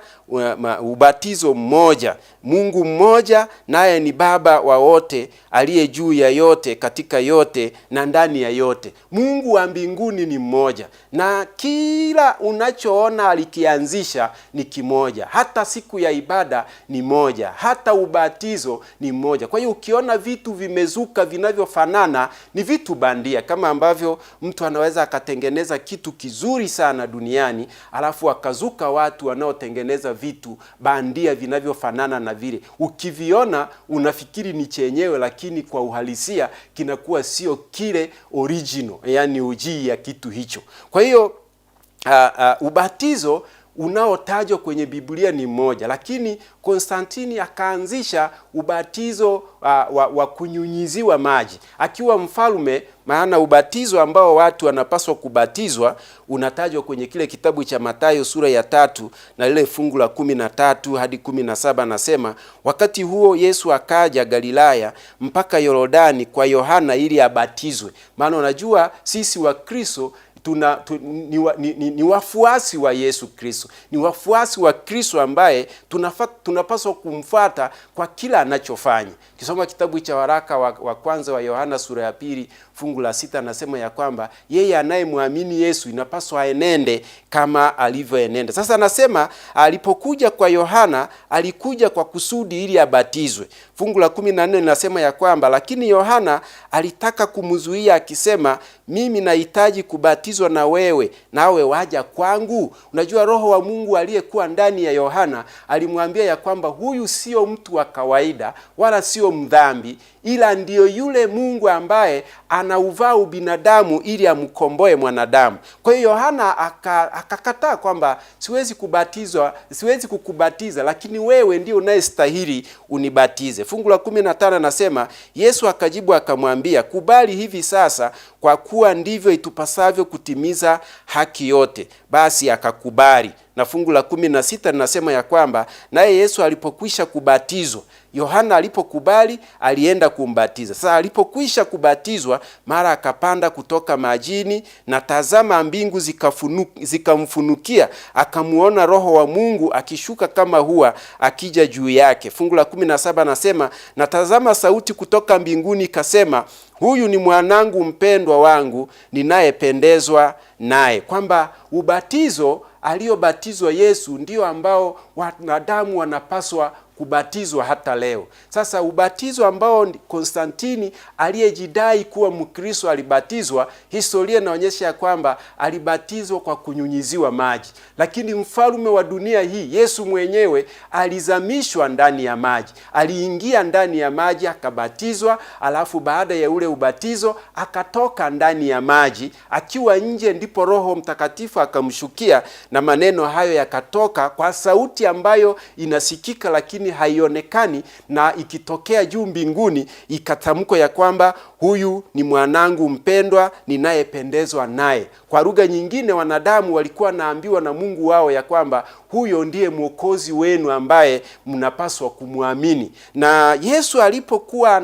ubatizo mmoja, Mungu mmoja, naye ni Baba wa wote, aliye juu ya yote, katika yote na ndani ya yote. Mungu wa mbinguni ni mmoja, na kila unachoona alikianzisha ni kimoja. Hata siku ya ibada ni moja, hata ubatizo ni mmoja. Kwa hiyo ukiona vitu vimezuka vinavyofanana, ni vitu bandia. Kama ambavyo mtu anaweza akatengeneza kitu kizuri sana duniani, alafu akazuka watu wanaotengeneza vitu bandia vinavyofanana na vile. Ukiviona unafikiri ni chenyewe, lakini kwa uhalisia kinakuwa sio kile original, yani uji ya kitu hicho. Kwa hiyo ubatizo unaotajwa kwenye Biblia ni mmoja, lakini Konstantini akaanzisha ubatizo wa kunyunyiziwa maji akiwa mfalme. Maana ubatizo ambao watu wanapaswa kubatizwa unatajwa kwenye kile kitabu cha Mathayo sura ya 3 na lile fungu la 13 hadi 17. Anasema wakati huo Yesu akaja Galilaya mpaka Yordani kwa Yohana ili abatizwe. Maana unajua sisi wa Kristo ni wafuasi wa Yesu Kristo, ni wafuasi wa Kristo ambaye tunapaswa kumfuata kwa kila anachofanya. Kisoma kitabu cha waraka wa kwanza wa Yohana sura ya 2 fungu la 6, anasema ya kwamba yeye anayemwamini Yesu inapaswa aenende kama alivyoenenda. Sasa anasema alipokuja kwa Yohana alikuja kwa kusudi ili abatizwe. Fungu la 14 linasema ya kwamba lakini Yohana alitaka kumzuia akisema, mimi nahitaji kubatizwa kubatizwa na wewe, nawe waja kwangu? Unajua Roho wa Mungu aliyekuwa ndani ya Yohana alimwambia ya kwamba huyu sio mtu wa kawaida wala sio mdhambi, ila ndiyo yule Mungu ambaye anauvaa ubinadamu ili amkomboe mwanadamu. Kwa hiyo Yohana akakataa kwamba siwezi kukubatiza, lakini wewe ndio unayestahili unibatize. Fungu la 15 nasema, Yesu akajibu akamwambia, kubali hivi sasa, kwa kuwa ndivyo itupasavyo kutimiza haki yote. Basi akakubali. Na fungu la 16 linasema ya kwamba naye Yesu alipokwisha kubatizwa, Yohana alipokubali alienda kumbatiza. Sasa alipokwisha kubatizwa, mara akapanda kutoka majini, na tazama mbingu zikamfunukia, akamuona Roho wa Mungu akishuka kama hua akija juu yake. Fungu la 17 nasema, na tazama sauti kutoka mbinguni ikasema, huyu ni mwanangu mpendwa wangu ninayependezwa naye. Kwamba ubatizo aliobatizwa Yesu ndio ambao wanadamu wanapaswa kubatizwa hata leo. Sasa ubatizo ambao Konstantini aliyejidai kuwa Mkristo alibatizwa, historia inaonyesha ya kwamba alibatizwa kwa kunyunyiziwa maji. Lakini mfalme wa dunia hii, Yesu mwenyewe, alizamishwa ndani ya maji. Aliingia ndani ya maji akabatizwa, alafu baada ya ule ubatizo akatoka ndani ya maji. Akiwa nje ndipo Roho Mtakatifu akamshukia, na maneno hayo yakatoka kwa sauti ambayo inasikika lakini haionekani, na ikitokea juu mbinguni ikatamko ya kwamba huyu ni mwanangu mpendwa ninayependezwa naye. Kwa lugha nyingine, wanadamu walikuwa naambiwa na Mungu wao ya kwamba huyo ndiye mwokozi wenu ambaye mnapaswa kumwamini. Na Yesu alipokuwa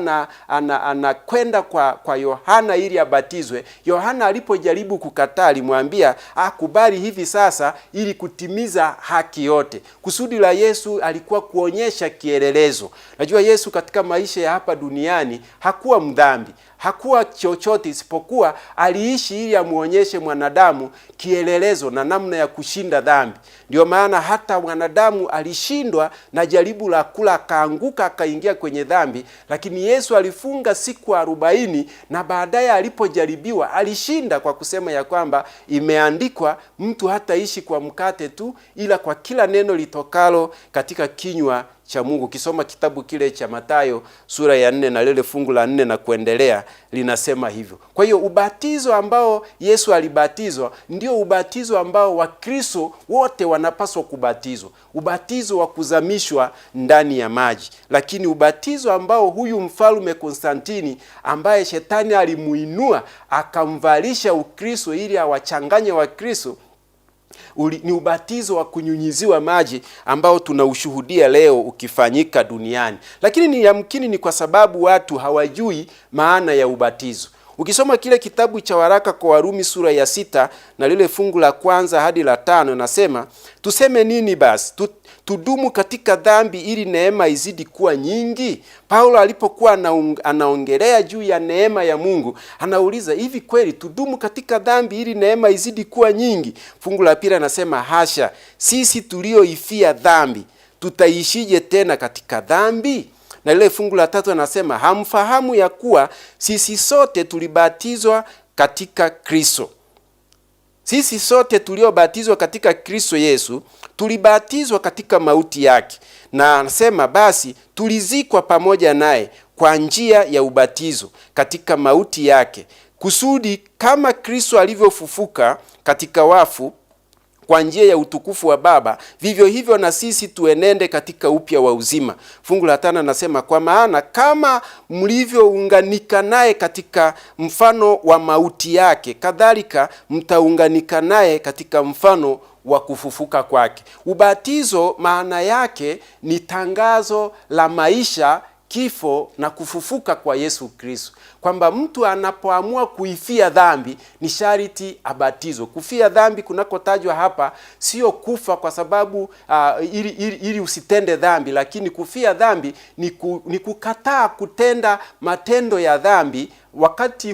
anakwenda kwa Yohana ili abatizwe, Yohana alipojaribu kukataa alimwambia akubali hivi sasa ili kutimiza haki yote. Kusudi la Yesu alikuwa kuonyesha kielelezo. Najua Yesu katika maisha ya hapa duniani hakuwa mdhambi, hakuwa chochote, isipokuwa aliishi ili amuonyeshe mwanadamu kielelezo na namna ya kushinda dhambi. Ndio maana hata mwanadamu alishindwa na jaribu la kula, akaanguka akaingia kwenye dhambi, lakini Yesu alifunga siku 40 na baadaye alipojaribiwa alishinda kwa kusema ya kwamba imeandikwa, mtu hataishi kwa mkate tu, ila kwa kila neno litokalo katika kinywa cha Mungu. Ukisoma kitabu kile cha Mathayo sura ya 4 na lile fungu la 4 na kuendelea linasema hivyo. Kwa hiyo ubatizo ambao Yesu alibatizwa ndio ubatizo ambao Wakristo wote wanapaswa kubatizwa. Ubatizo wa kuzamishwa ndani ya maji. Lakini ubatizo ambao huyu mfalme Konstantini ambaye shetani alimuinua akamvalisha Ukristo ili awachanganye Wakristo, ni ubatizo wa kunyunyiziwa maji ambao tunaushuhudia leo ukifanyika duniani. Lakini ni yamkini ni kwa sababu watu hawajui maana ya ubatizo. Ukisoma kile kitabu cha waraka kwa Warumi sura ya 6 na lile fungu la 1 hadi la 5, nasema, tuseme nini basi? Tudumu katika dhambi ili neema izidi kuwa nyingi? Paulo alipokuwa anaongelea juu ya neema ya Mungu, anauliza hivi, kweli tudumu katika dhambi ili neema izidi kuwa nyingi? Fungu la 2 anasema, hasha, sisi tulioifia dhambi tutaishije tena katika dhambi? Na ile fungu la 3 anasema, hamfahamu ya kuwa sisi sote tulibatizwa katika Kristo? Sisi sote tuliobatizwa katika Kristo Yesu tulibatizwa katika mauti yake. Na anasema basi tulizikwa pamoja naye kwa njia ya ubatizo katika mauti yake, kusudi kama Kristo alivyofufuka katika wafu kwa njia ya utukufu wa Baba, vivyo hivyo na sisi tuenende katika upya wa uzima. Fungu la 5 nasema, kwa maana kama mlivyounganika naye katika mfano wa mauti yake, kadhalika mtaunganika naye katika mfano wa kufufuka kwake. Ubatizo maana yake ni tangazo la maisha, kifo na kufufuka kwa Yesu Kristo. Kwamba mtu anapoamua kuifia dhambi ni sharti abatizwe. Kufia dhambi kunakotajwa hapa sio kufa kwa sababu ili usitende dhambi, lakini kufia dhambi ni kukataa kutenda matendo ya dhambi wakati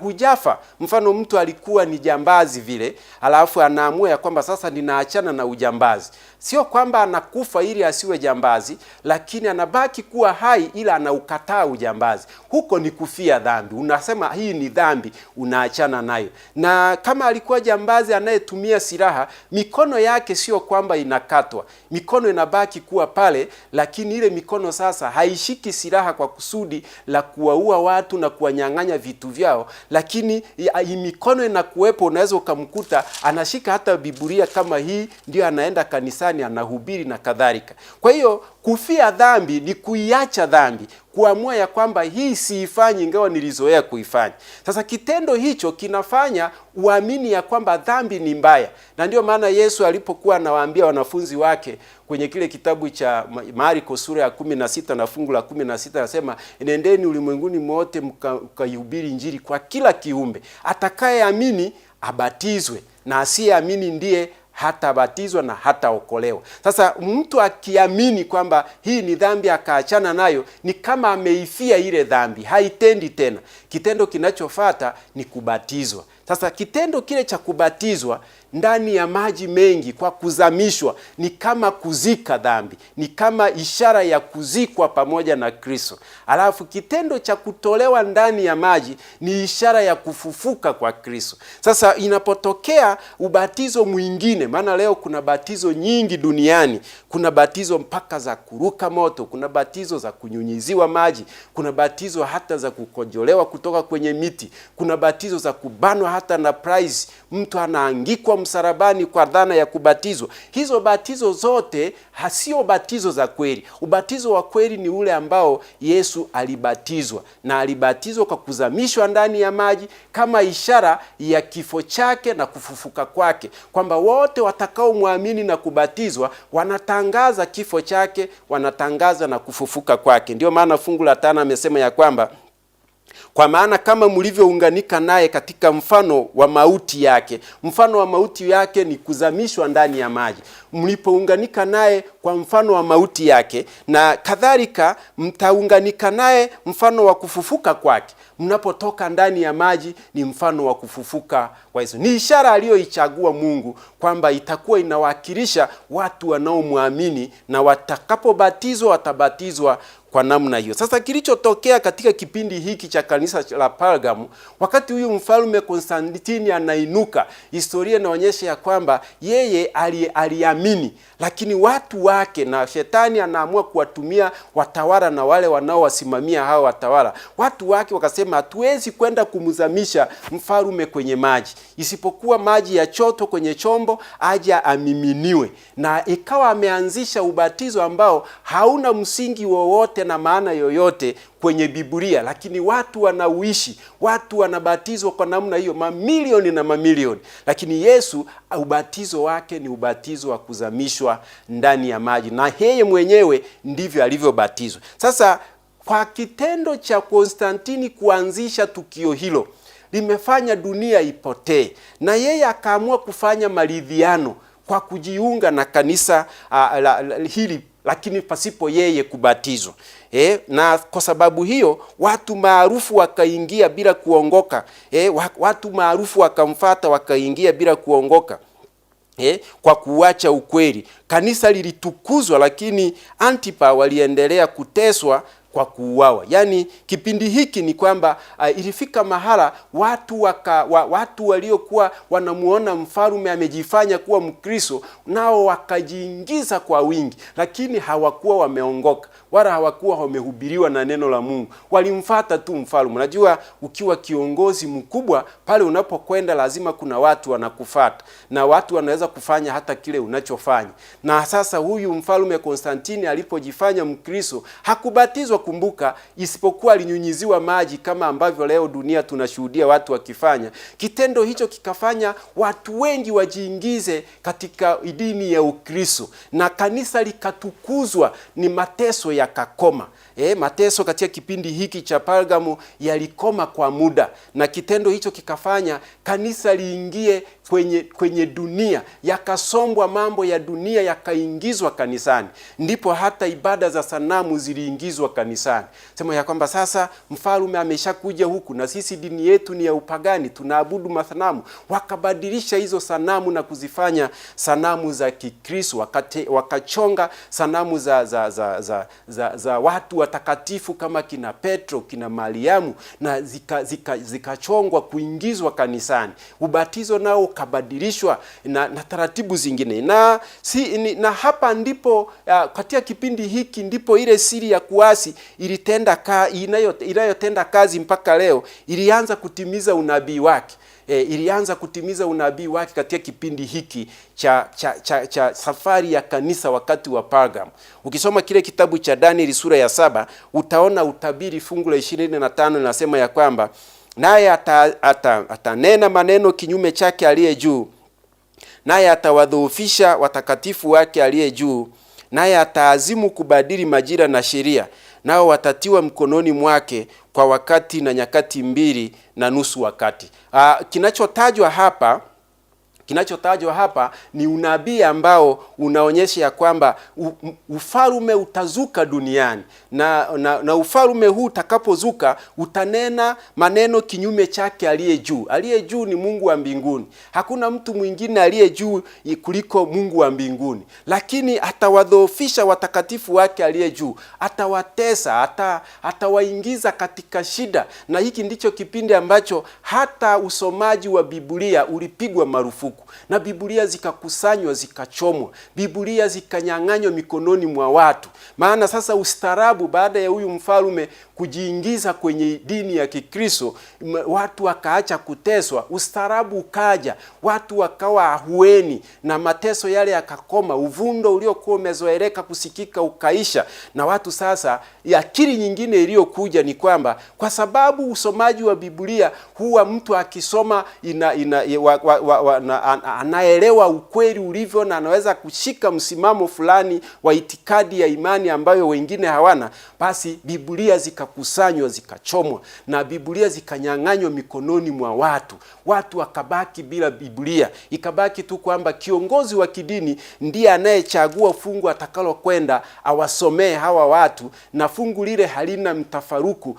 hujafa. Mfano, mtu alikuwa ni jambazi vile, alafu anaamua ya kwamba sasa ninaachana na ujambazi. Sio kwamba anakufa ili asiwe jambazi, lakini anabaki kuwa hai ila anaukataa ujambazi. Huko ni kufia dhambi. Unasema hii ni dhambi, unaachana nayo. Na kama alikuwa jambazi anayetumia silaha, mikono yake sio kwamba inakatwa. Mikono inabaki kuwa pale, lakini ile mikono sasa haishiki silaha kwa kusudi la kuwaua watu na kuwanyang'anya vitu vyao, lakini mikono inakuwepo. Unaweza ukamkuta anashika hata Biblia kama hii, ndio anaenda kanisani anahubiri na kadhalika. Kwa hiyo kufia dhambi ni kuiacha dhambi, kuamua ya kwamba hii siifanyi ingawa nilizoea kuifanya. Sasa kitendo hicho kinafanya uamini ya kwamba dhambi ni mbaya, na ndio maana Yesu alipokuwa anawaambia wanafunzi wake kwenye kile kitabu cha Marko sura ya 16 na fungu la 16, anasema nendeni ulimwenguni mote mkaihubiri Injili kwa kila kiumbe, atakayeamini abatizwe na asiyeamini ndiye hatabatizwa na hataokolewa. Sasa mtu akiamini kwamba hii ni dhambi akaachana nayo, ni kama ameifia ile dhambi, haitendi tena. Kitendo kinachofuata ni kubatizwa. Sasa kitendo kile cha kubatizwa ndani ya maji mengi kwa kuzamishwa ni kama kuzika dhambi, ni kama ishara ya kuzikwa pamoja na Kristo. Alafu kitendo cha kutolewa ndani ya maji ni ishara ya kufufuka kwa Kristo. Sasa inapotokea ubatizo mwingine, maana leo kuna batizo nyingi duniani, kuna batizo mpaka za kuruka moto, kuna batizo za kunyunyiziwa maji, kuna batizo hata za kukojolewa kutoka kwenye miti, kuna batizo za kubanwa hata na prize, mtu anaangikwa msalabani kwa dhana ya kubatizwa. Hizo batizo zote hasio batizo za kweli. Ubatizo wa kweli ni ule ambao Yesu alibatizwa, na alibatizwa kwa kuzamishwa ndani ya maji kama ishara ya kifo chake na kufufuka kwake, kwamba wote watakao muamini na kubatizwa wanatangaza kifo chake, wanatangaza na kufufuka kwake. Ndio maana fungu la 5 amesema ya kwamba kwa maana kama mlivyounganika naye katika mfano wa mauti yake. Mfano wa mauti yake ni kuzamishwa ndani ya maji. Mlipounganika naye kwa mfano wa mauti yake, na kadhalika mtaunganika naye mfano wa kufufuka kwake. Mnapotoka ndani ya maji ni mfano wa kufufuka kwa Yesu. Ni ishara aliyoichagua Mungu kwamba itakuwa inawakilisha watu wanaomwamini, na watakapobatizwa watabatizwa kwa namna hiyo. Sasa kilichotokea katika kipindi hiki cha kanisa la Pergamo, wakati huyu mfalme Konstantini anainuka, historia inaonyesha ya kwamba yeye aliamini, lakini watu wake na shetani anaamua kuwatumia watawala na wale wanaowasimamia hao watawala. Watu wake wakasema hatuwezi kwenda kumzamisha mfalme kwenye maji, isipokuwa maji ya choto kwenye chombo aje amiminiwe. Na ikawa ameanzisha ubatizo ambao hauna msingi wowote na maana yoyote kwenye Biblia, lakini watu wanauishi, watu wanabatizwa kwa namna hiyo, mamilioni na mamilioni. Lakini Yesu, ubatizo wake ni ubatizo wa kuzamishwa ndani ya maji, na yeye mwenyewe ndivyo alivyobatizwa. Sasa kwa kitendo cha Konstantini kuanzisha tukio hilo, limefanya dunia ipotee, na yeye akaamua kufanya maridhiano kwa kujiunga na kanisa hili, lakini pasipo yeye kubatizwa. Na kwa sababu hiyo watu maarufu wakaingia bila kuongoka. Watu maarufu wakamfuata wakaingia bila kuongoka. Kwa kuacha ukweli. Kanisa lilitukuzwa, lakini Antipa waliendelea kuteswa kwa kuuawa. Yaani kipindi hiki ni kwamba ilifika mahala watu waliokuwa wanamuona mfalme amejifanya kuwa Mkristo, nao wakajiingiza kwa wingi, lakini hawakuwa wameongoka wala hawakuwa wamehubiriwa na neno la Mungu. Walimfuata tu mfalme. Unajua, ukiwa kiongozi mkubwa, pale unapokwenda lazima kuna watu wanakufuata, na watu wanaweza kufanya hata kile unachofanya. Na sasa huyu mfalme Konstantini alipojifanya Mkristo, hakubatizwa, kumbuka, isipokuwa alinyunyiziwa maji kama ambavyo leo dunia tunashuhudia watu wakifanya. Kitendo hicho kikafanya watu wengi wajiingize katika dini ya Ukristo, na kanisa likatukuzwa, ni mateso yakakoma. Mateso katika kipindi hiki cha Pergamo yalikoma kwa muda, na kitendo hicho kikafanya kanisa liingie kwenye dunia, yakasombwa mambo ya dunia yakaingizwa kanisani, ndipo hata ibada za sanamu ziliingizwa kanisani. Sema ya kwamba sasa mfalme ameshakuja huku na sisi dini yetu ni ya upagani, tunaabudu masanamu. Wakabadilisha hizo sanamu na kuzifanya sanamu za Kikristo, wakachonga sanamu za watu watakatifu kama kina Petro, kina Mariamu, na zikachongwa kuingizwa kanisani. Ubatizo nao ukabadilishwa na taratibu zingine. Na hapa ndipo katika kipindi hiki ndipo ile siri ya kuasi inayotenda kazi mpaka leo ilianza kutimiza unabii wake. Ilianza kutimiza unabii wake katika kipindi hiki cha safari ya kanisa wakati wa Pergamo. Ukisoma kile kitabu cha Danieli sura ya 7 utaona utabiri, fungu la 25 linasema ya kwamba naye atanena maneno kinyume chake aliye juu, naye atawadhoofisha watakatifu wake aliye juu, naye ataazimu kubadili majira na sheria, nao watatiwa mkononi mwake kwa wakati na nyakati 2.5 wakati. Kinachotajwa hapa ni unabii ambao unaonyesha ya kwamba ufalme utazuka duniani, na ufalme huu utakapozuka utanena maneno kinyume chake aliye juu. Aliye juu ni Mungu wa mbinguni. Hakuna mtu mwingine aliye juu kuliko Mungu wa mbinguni, lakini atawadhoofisha watakatifu wake aliye juu, atawatesa, atawaingiza katika shida. Na hiki ndicho kipindi ambacho hata usomaji wa Biblia ulipigwa marufuku, na Biblia zikakusanywa zikachomwa, Biblia zikanyang'anywa mikononi mwa watu. Maana sasa ustarabu, baada ya huyu mfalme kujiingiza kwenye dini ya Kikristo, watu wakaacha kuteswa, ustarabu ukaja, watu wakawa ahueni na mateso yale yakakoma, uvundo uliokuwa umezoeleka kusikika ukaisha. Na watu sasa, akili nyingine iliyokuja ni kwamba kwa sababu usomaji wa Biblia huwa mtu akisoma anaelewa ukweli ulivyo, na anaweza kushika msimamo fulani wa itikadi ya imani ambayo wengine hawana, basi Biblia zikakusanywa zikachomwa, na Biblia zikanyang'anywa mikononi mwa watu. Watu wakabaki bila Biblia. Ikabaki tu kwamba kiongozi wa kidini ndiye anayechagua fungu atakalo kwenda awasomee hawa watu, na fungu lile halina mtafaruku,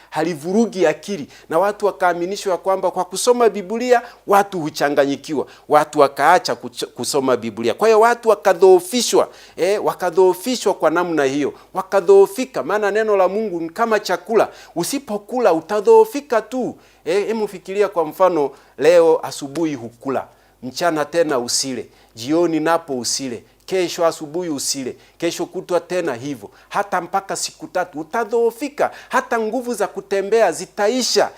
halivurugi akili, na watu wakaaminishwa kwamba kwa kusoma Biblia watu huchanganyikiwa. Watu wakaacha kusoma Biblia. Kwa hiyo watu wakadhoofishwa kwa namna hiyo, wakadhoofika. Maana neno la Mungu ni kama chakula, usipokula utadhoofika tu. Hebu fikiria kwa mfano, leo asubuhi hukula, mchana tena usile, jioni napo usile, kesho asubuhi usile, kesho kutwa tena hivyo, hata mpaka siku 3 utadhoofika, hata nguvu za kutembea zitaisha.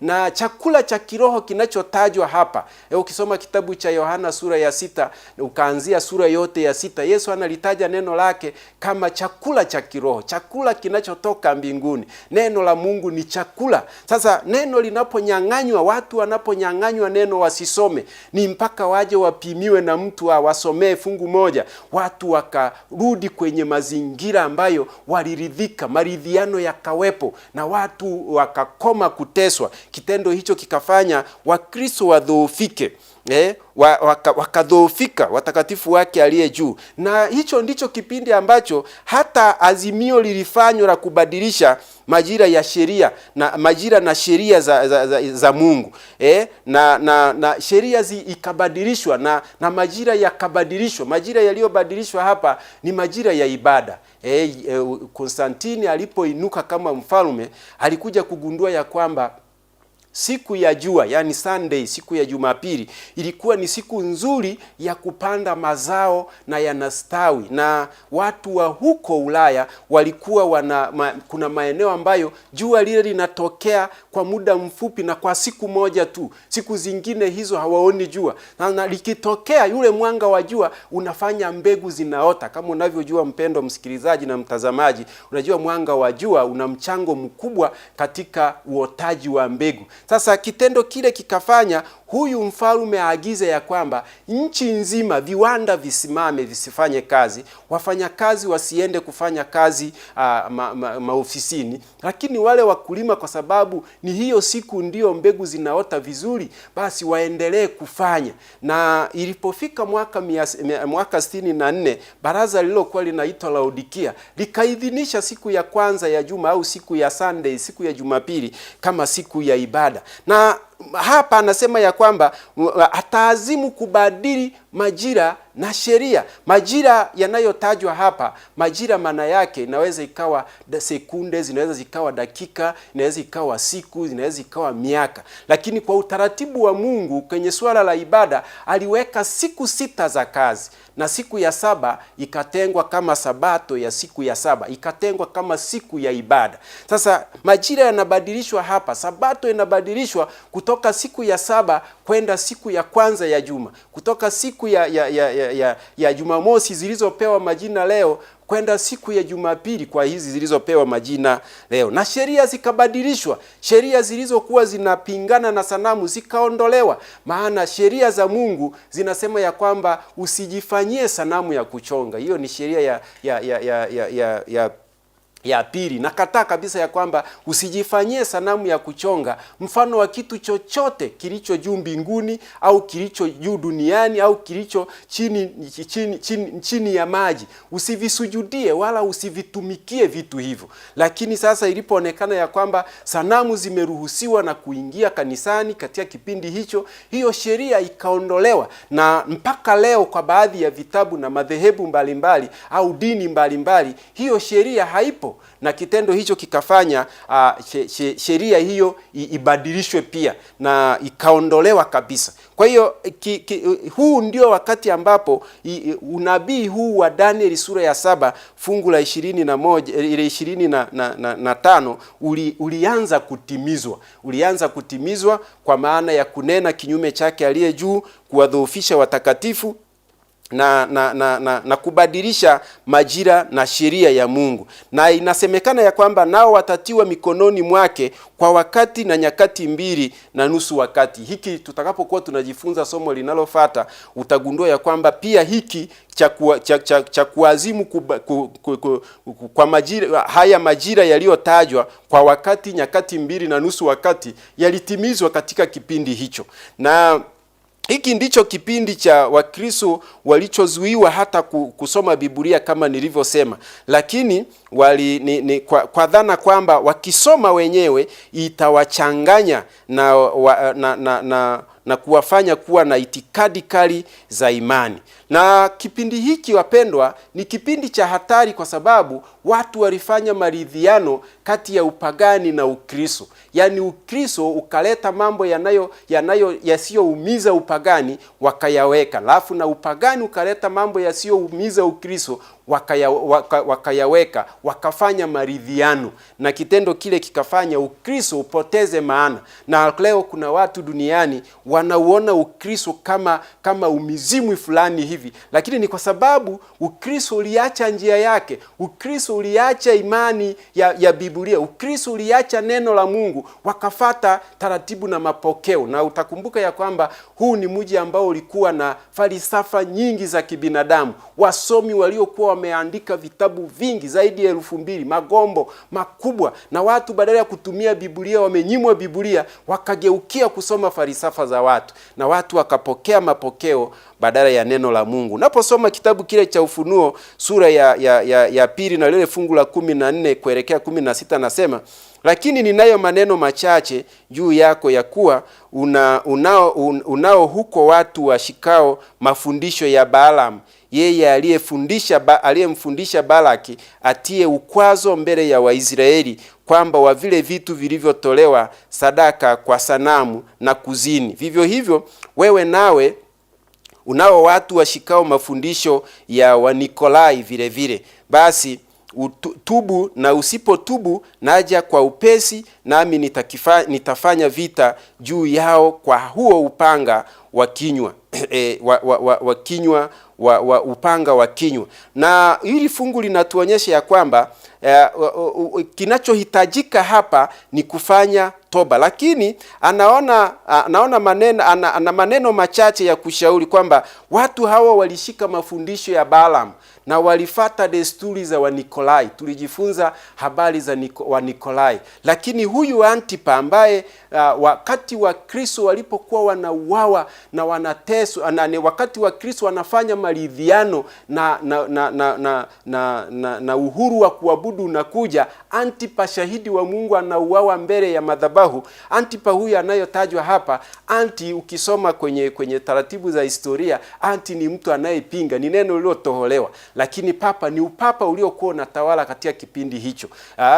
Na chakula cha kiroho kinachotajwa hapa, ukisoma kitabu cha Yohana sura ya 6 ukaanzia sura yote ya 6, Yesu analitaja neno lake kama chakula cha kiroho, chakula kinachotoka mbinguni. Neno la Mungu ni chakula. Sasa neno linaponyang'anywa, watu wanaponyang'anywa neno wasisome, ni mpaka waje wapimiwe na mtu awasomee fungu moja, watu wakarudi kwenye mazingira ambayo waliridhika, maridhiano yakawepo, na watu wakakoma kuteswa. Kitendo hicho kikafanya Wakristo wadhoofike, wakadhoofika watakatifu wake aliye juu. Na hicho ndicho kipindi ambacho hata azimio lilifanywa la kubadilisha majira ya sheria na majira na sheria za Mungu, na sheria ikabadilishwa na majira yakabadilishwa. Majira yaliyobadilishwa hapa ni majira ya ibada. Konstantini alipoinuka kama mfalme, alikuja kugundua ya kwamba siku ya jua, yani Sunday, siku ya Jumapili, ilikuwa ni siku nzuri ya kupanda mazao na yanastawi. Na watu wa huko Ulaya walikuwa kuna maeneo ambayo jua lile linatokea kwa muda mfupi na kwa siku moja tu. Siku zingine hizo hawaoni jua. Na likitokea yule mwanga wa jua unafanya mbegu zinaota. Kama unavyojua mpendo msikilizaji na mtazamaji, unajua mwanga wa jua una mchango mkubwa katika uotaji wa mbegu. Sasa kitendo kile kikafanya huyu mfalme aagize ya kwamba nchi nzima viwanda visimame, visifanye kazi, wafanyakazi wasiende kufanya kazi maofisini, lakini wale wakulima, kwa sababu ni hiyo siku ndio mbegu zinaota vizuri, basi waendelee kufanya. Na ilipofika mwaka 64, baraza lilokuwa linaitwa Laodikia likaidhinisha siku ya kwanza ya juma au siku ya Sunday, siku ya Jumapili kama siku ya ibada. Na hapa anasema ya kwamba ataazimu kubadili majira na sheria. Majira yanayotajwa hapa, majira maana yake inaweza ikawa sekunde, zinaweza zikawa dakika, inaweza ikawa siku, inaweza ikawa miaka. Lakini kwa utaratibu wa Mungu kwenye swala la ibada aliweka siku 6 za kazi, na siku ya 7 ikatengwa kama sabato ya siku ya 7, ikatengwa kama siku ya ibada. Sasa majira yanabadilishwa hapa, sabato inabadilishwa kutoka siku ya 7 kwenda siku ya kwanza ya juma, kutoka siku ya Jumamosi zilizopewa majina leo kwenda siku ya Jumapili kwa hizi zilizopewa majina leo. Na sheria zikabadilishwa. Sheria zilizokuwa zinapingana na sanamu zikaondolewa, maana sheria za Mungu zinasema ya kwamba usijifanyie sanamu ya kuchonga. Hiyo ni sheria ya pili. Nakataa kabisa ya kwamba usijifanyie sanamu ya kuchonga mfano wa kitu chochote kilicho juu mbinguni au kilicho juu duniani au kilicho chini ya maji. Usivisujudie wala usivitumikie vitu hivyo. Lakini sasa ilipoonekana ya kwamba sanamu zimeruhusiwa na kuingia kanisani katika kipindi hicho, hiyo sheria ikaondolewa, na mpaka leo kwa baadhi ya vitabu na madhehebu mbalimbali au dini mbalimbali hiyo sheria haipo. Na kitendo hicho kikafanya sheria hiyo ibadilishwe pia na ikaondolewa kabisa. Kwa hiyo huu ndio wakati ambapo unabii huu wa Danieli sura ya 7 fungu la 25 ulianza kutimizwa. Ulianza kutimizwa kwa maana ya kunena kinyume chake aliye juu, kuwadhoofisha watakatifu na kubadilisha majira na sheria ya Mungu. Na inasemekana ya kwamba nao watatiwa mikononi mwake kwa wakati na nyakati 2.5 wakati. Hiki tutakapokuwa tunajifunza somo linalofuata utagundua ya kwamba pia hiki cha kuazimu kwa majira, haya majira yaliyotajwa kwa wakati, nyakati 2.5 wakati, yalitimizwa katika kipindi hicho. Na hiki ndicho kipindi cha Wakristo walichozuiwa hata kusoma Biblia kama nilivyosema, lakini kwa dhana kwamba wakisoma wenyewe itawachanganya na kuwafanya kuwa na itikadi kali za imani. Na kipindi hiki wapendwa, ni kipindi cha hatari kwa sababu watu walifanya maridhiano kati ya upagani na Ukristo. Yaani Ukristo ukaleta mambo yasiyoumiza upagani wakayaweka. Alafu na upagani ukaleta mambo yasiyoumiza Ukristo wakayaweka, wakafanya maridhiano. Na kitendo kile kikafanya Ukristo upoteze maana. Na leo kuna watu duniani wanauona Ukristo kama umizimu fulani hivi. Lakini ni kwa sababu Ukristo uliacha njia yake. Ukristo uliacha imani ya Biblia. Ukristo uliacha neno la Mungu, wakafata taratibu na mapokeo. Na utakumbuka ya kwamba huu ni mji ambao ulikuwa na falsafa nyingi za kibinadamu. Wasomi waliokuwa wameandika vitabu vingi zaidi ya 2,000, magombo makubwa, na watu badala ya kutumia Biblia wamenyimwa Biblia, wakageukia kusoma falsafa za watu, na watu wakapokea mapokeo badala ya neno la Mungu. Unaposoma kitabu kile cha Ufunuo sura ya 2 na lile fungu la 14 kuelekea 16, nasema, lakini ninayo maneno machache juu yako ya kuwa unao huko watu washikao mafundisho ya Balaam, yeye aliyemfundisha Balaki atie ukwazo mbele ya Waisraeli, kwamba wa vile vitu vilivyotolewa sadaka kwa sanamu na kuzini. Vivyo hivyo wewe nawe unao watu washikao mafundisho ya Wanikolai vile vile. Basi tubu, na usipotubu naja kwa upesi, nami nitafanya vita juu yao kwa huo upanga wa kinywa upanga wa kinywa. Na hili fungu linatuonyesha ya kwamba kinachohitajika hapa ni kufanya toba, lakini anaona maneno machache ya kushauri kwamba watu hawa walishika mafundisho ya Balaam na walifata desturi za Wanikolai. Tulijifunza habari za Wanikolai. Lakini huyu Antipa ambaye wakati wa Kristo walipokuwa wanauawa na wanateswa, wakati wa Kristo wanafanya maridhiano na uhuru wa kuabudu unakuja, Antipa shahidi wa Mungu anauawa mbele ya madhabahu. Antipa huyu anayotajwa hapa, ukisoma kwenye taratibu za historia, ni mtu anayepinga, ni neno lililotoholewa. Lakini papa ni upapa uliokuwa unatawala katika kipindi hicho.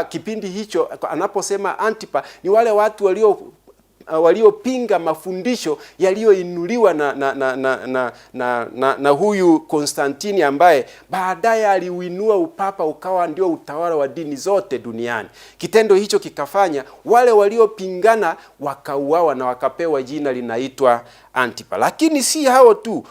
Kipindi hicho anaposema Antipa ni wale watu waliopinga mafundisho yaliyoinuliwa na huyu Konstantini, ambaye baadaye aliuinua upapa ukawa ndio utawala wa dini zote duniani. Kitendo hicho kikafanya wale waliopingana wakauawa na wakapewa jina linaitwa Antipa. Lakini si hao tu,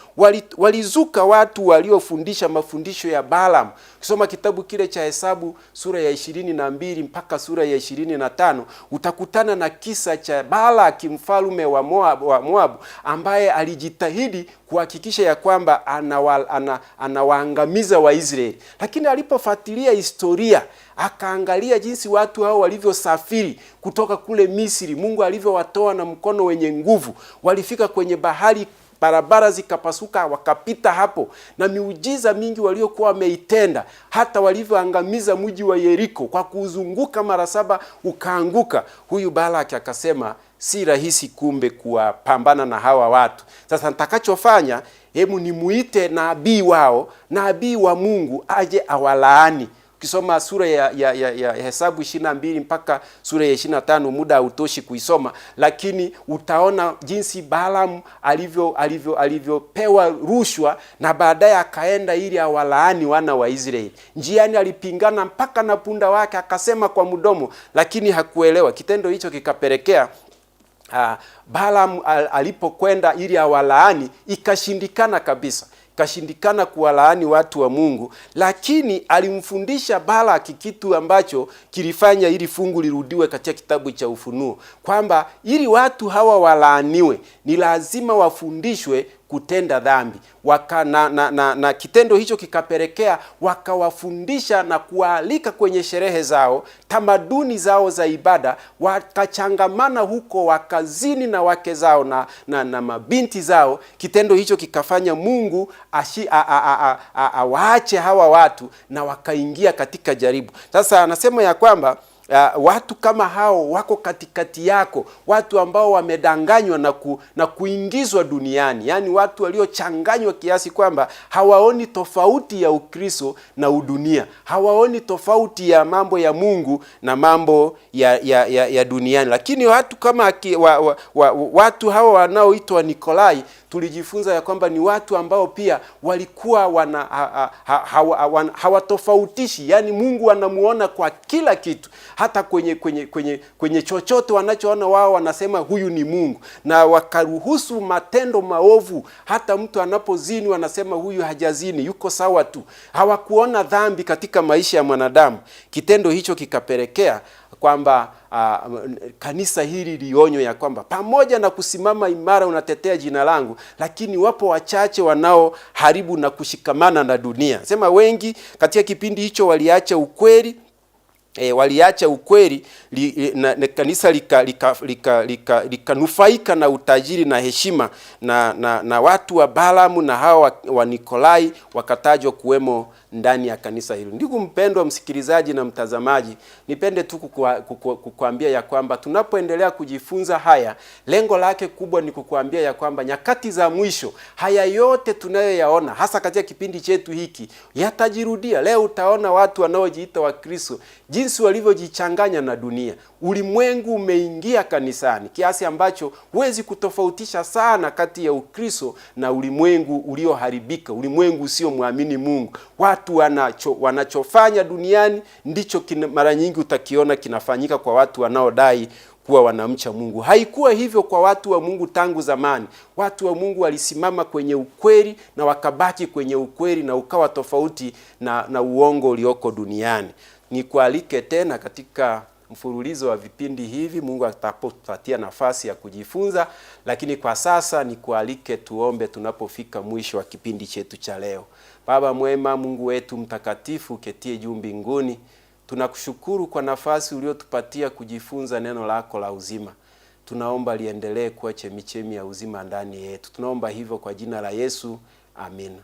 walizuka watu waliofundisha mafundisho ya Balaam. Ukisoma kitabu kile cha Hesabu sura ya 22 mpaka sura ya 25, utakutana na kisa cha Balaki mfalme wa Moabu ambaye alijitahidi kuhakikisha ya kwamba anawaangamiza Waisraeli. Lakini alipofuatilia historia, akaangalia jinsi watu hao walivyosafiri kutoka kule Misri, Mungu alivyowatoa na mkono wenye nguvu. Walifika kwenye bahari, barabara zikapasuka, wakapita hapo, na miujiza mingi waliokuwa wameitenda, hata walivyoangamiza mji wa Yeriko kwa kuzunguka mara 7 ukaanguka. Huyu Balaki akasema si rahisi kumbe kuwapambana na hawa watu. Sasa nitakachofanya, hebu nimuite nabii wao, nabii wa Mungu aje awalaani. Ukisoma sura ya Hesabu 22 mpaka sura ya 25, muda hautoshi kuisoma, lakini utaona jinsi Balaam alivyopewa rushwa na baadaye akaenda ili awalaani wana wa Israeli. Njiani alipingana mpaka na punda wake, akasema kwa mdomo, lakini hakuelewa. Kitendo hicho kikapelekea Balaam alipokwenda ili awalaani, ikashindikana kabisa. Kashindikana kuwalaani watu wa Mungu, lakini alimfundisha Balaki kitu ambacho kilifanya ili fungu lirudiwe katika kitabu cha Ufunuo, kwamba ili watu hawa walaaniwe ni lazima wafundishwe kutenda dhambi. Na kitendo hicho kikapelekea wakawafundisha na kualika kwenye sherehe zao, tamaduni zao za ibada, wakachangamana huko, wakazini na wake zao na mabinti zao. Kitendo hicho kikafanya Mungu waache hawa watu na wakaingia katika jaribu. Sasa anasema ya kwamba watu kama hao wako katikati yako, watu ambao wamedanganywa na kuingizwa duniani, yani watu waliochanganywa kiasi kwamba hawaoni tofauti ya Ukristo na udunia, hawaoni tofauti ya mambo ya Mungu na mambo ya duniani. Lakini watu kama watu hawa wanaoitwa Nikolai, tulijifunza ya kwamba ni watu ambao pia walikuwa hawatofautishi, yani Mungu anamuona kwa kila kitu, hata kwenye chochote wanachoona wao wanasema huyu ni Mungu, na wakaruhusu matendo maovu. Hata mtu anapozini wanasema huyu hajazini, yuko sawa tu. Hawakuona dhambi katika maisha ya mwanadamu. Kitendo hicho kikapelekea kwamba kanisa hili lionywe ya kwamba pamoja na kusimama imara unatetea jina langu, lakini wapo wachache wanaoharibu na kushikamana na dunia. Sema wengi katika kipindi hicho waliacha ukweli, na kanisa likanufaika na utajiri na heshima na watu wa Balaam na hawa wa Nikolai wakatajwa kuwemo ndani ya kanisa hilo. Ndugu mpendwa msikilizaji na mtazamaji, nipende tu kukuambia ya kwamba tunapoendelea kujifunza haya, lengo lake kubwa ni kukuambia ya kwamba nyakati za mwisho haya yote tunayoyaona hasa katika kipindi chetu hiki yatajirudia. Leo utaona watu wanaojiita wa Kristo jinsi walivyojichanganya na dunia. Ulimwengu umeingia kanisani kiasi ambacho huwezi kutofautisha sana kati ya Ukristo na ulimwengu ulioharibika, ulimwengu usio muamini Mungu. Watu wanachofanya duniani ndicho mara nyingi utakiona kinafanyika kwa watu wanaodai kuwa wanamcha Mungu. Haikuwa hivyo kwa watu wa Mungu tangu zamani. Watu wa Mungu walisimama kwenye ukweli na wakabaki kwenye ukweli, na ukawa tofauti na uongo ulioko duniani. Nikualike tena katika mfululizo wa vipindi hivi Mungu atapotupatia nafasi ya kujifunza, lakini kwa sasa ni kualike tuombe tunapofika mwisho wa kipindi chetu cha leo. Baba mwema, Mungu wetu mtakatifu ketie juu mbinguni, tunakushukuru kwa nafasi uliotupatia kujifunza neno lako la uzima. Tunaomba liendelee kuwa chemichemi ya uzima ndani yetu. Tunaomba hivyo kwa jina la Yesu. Amina.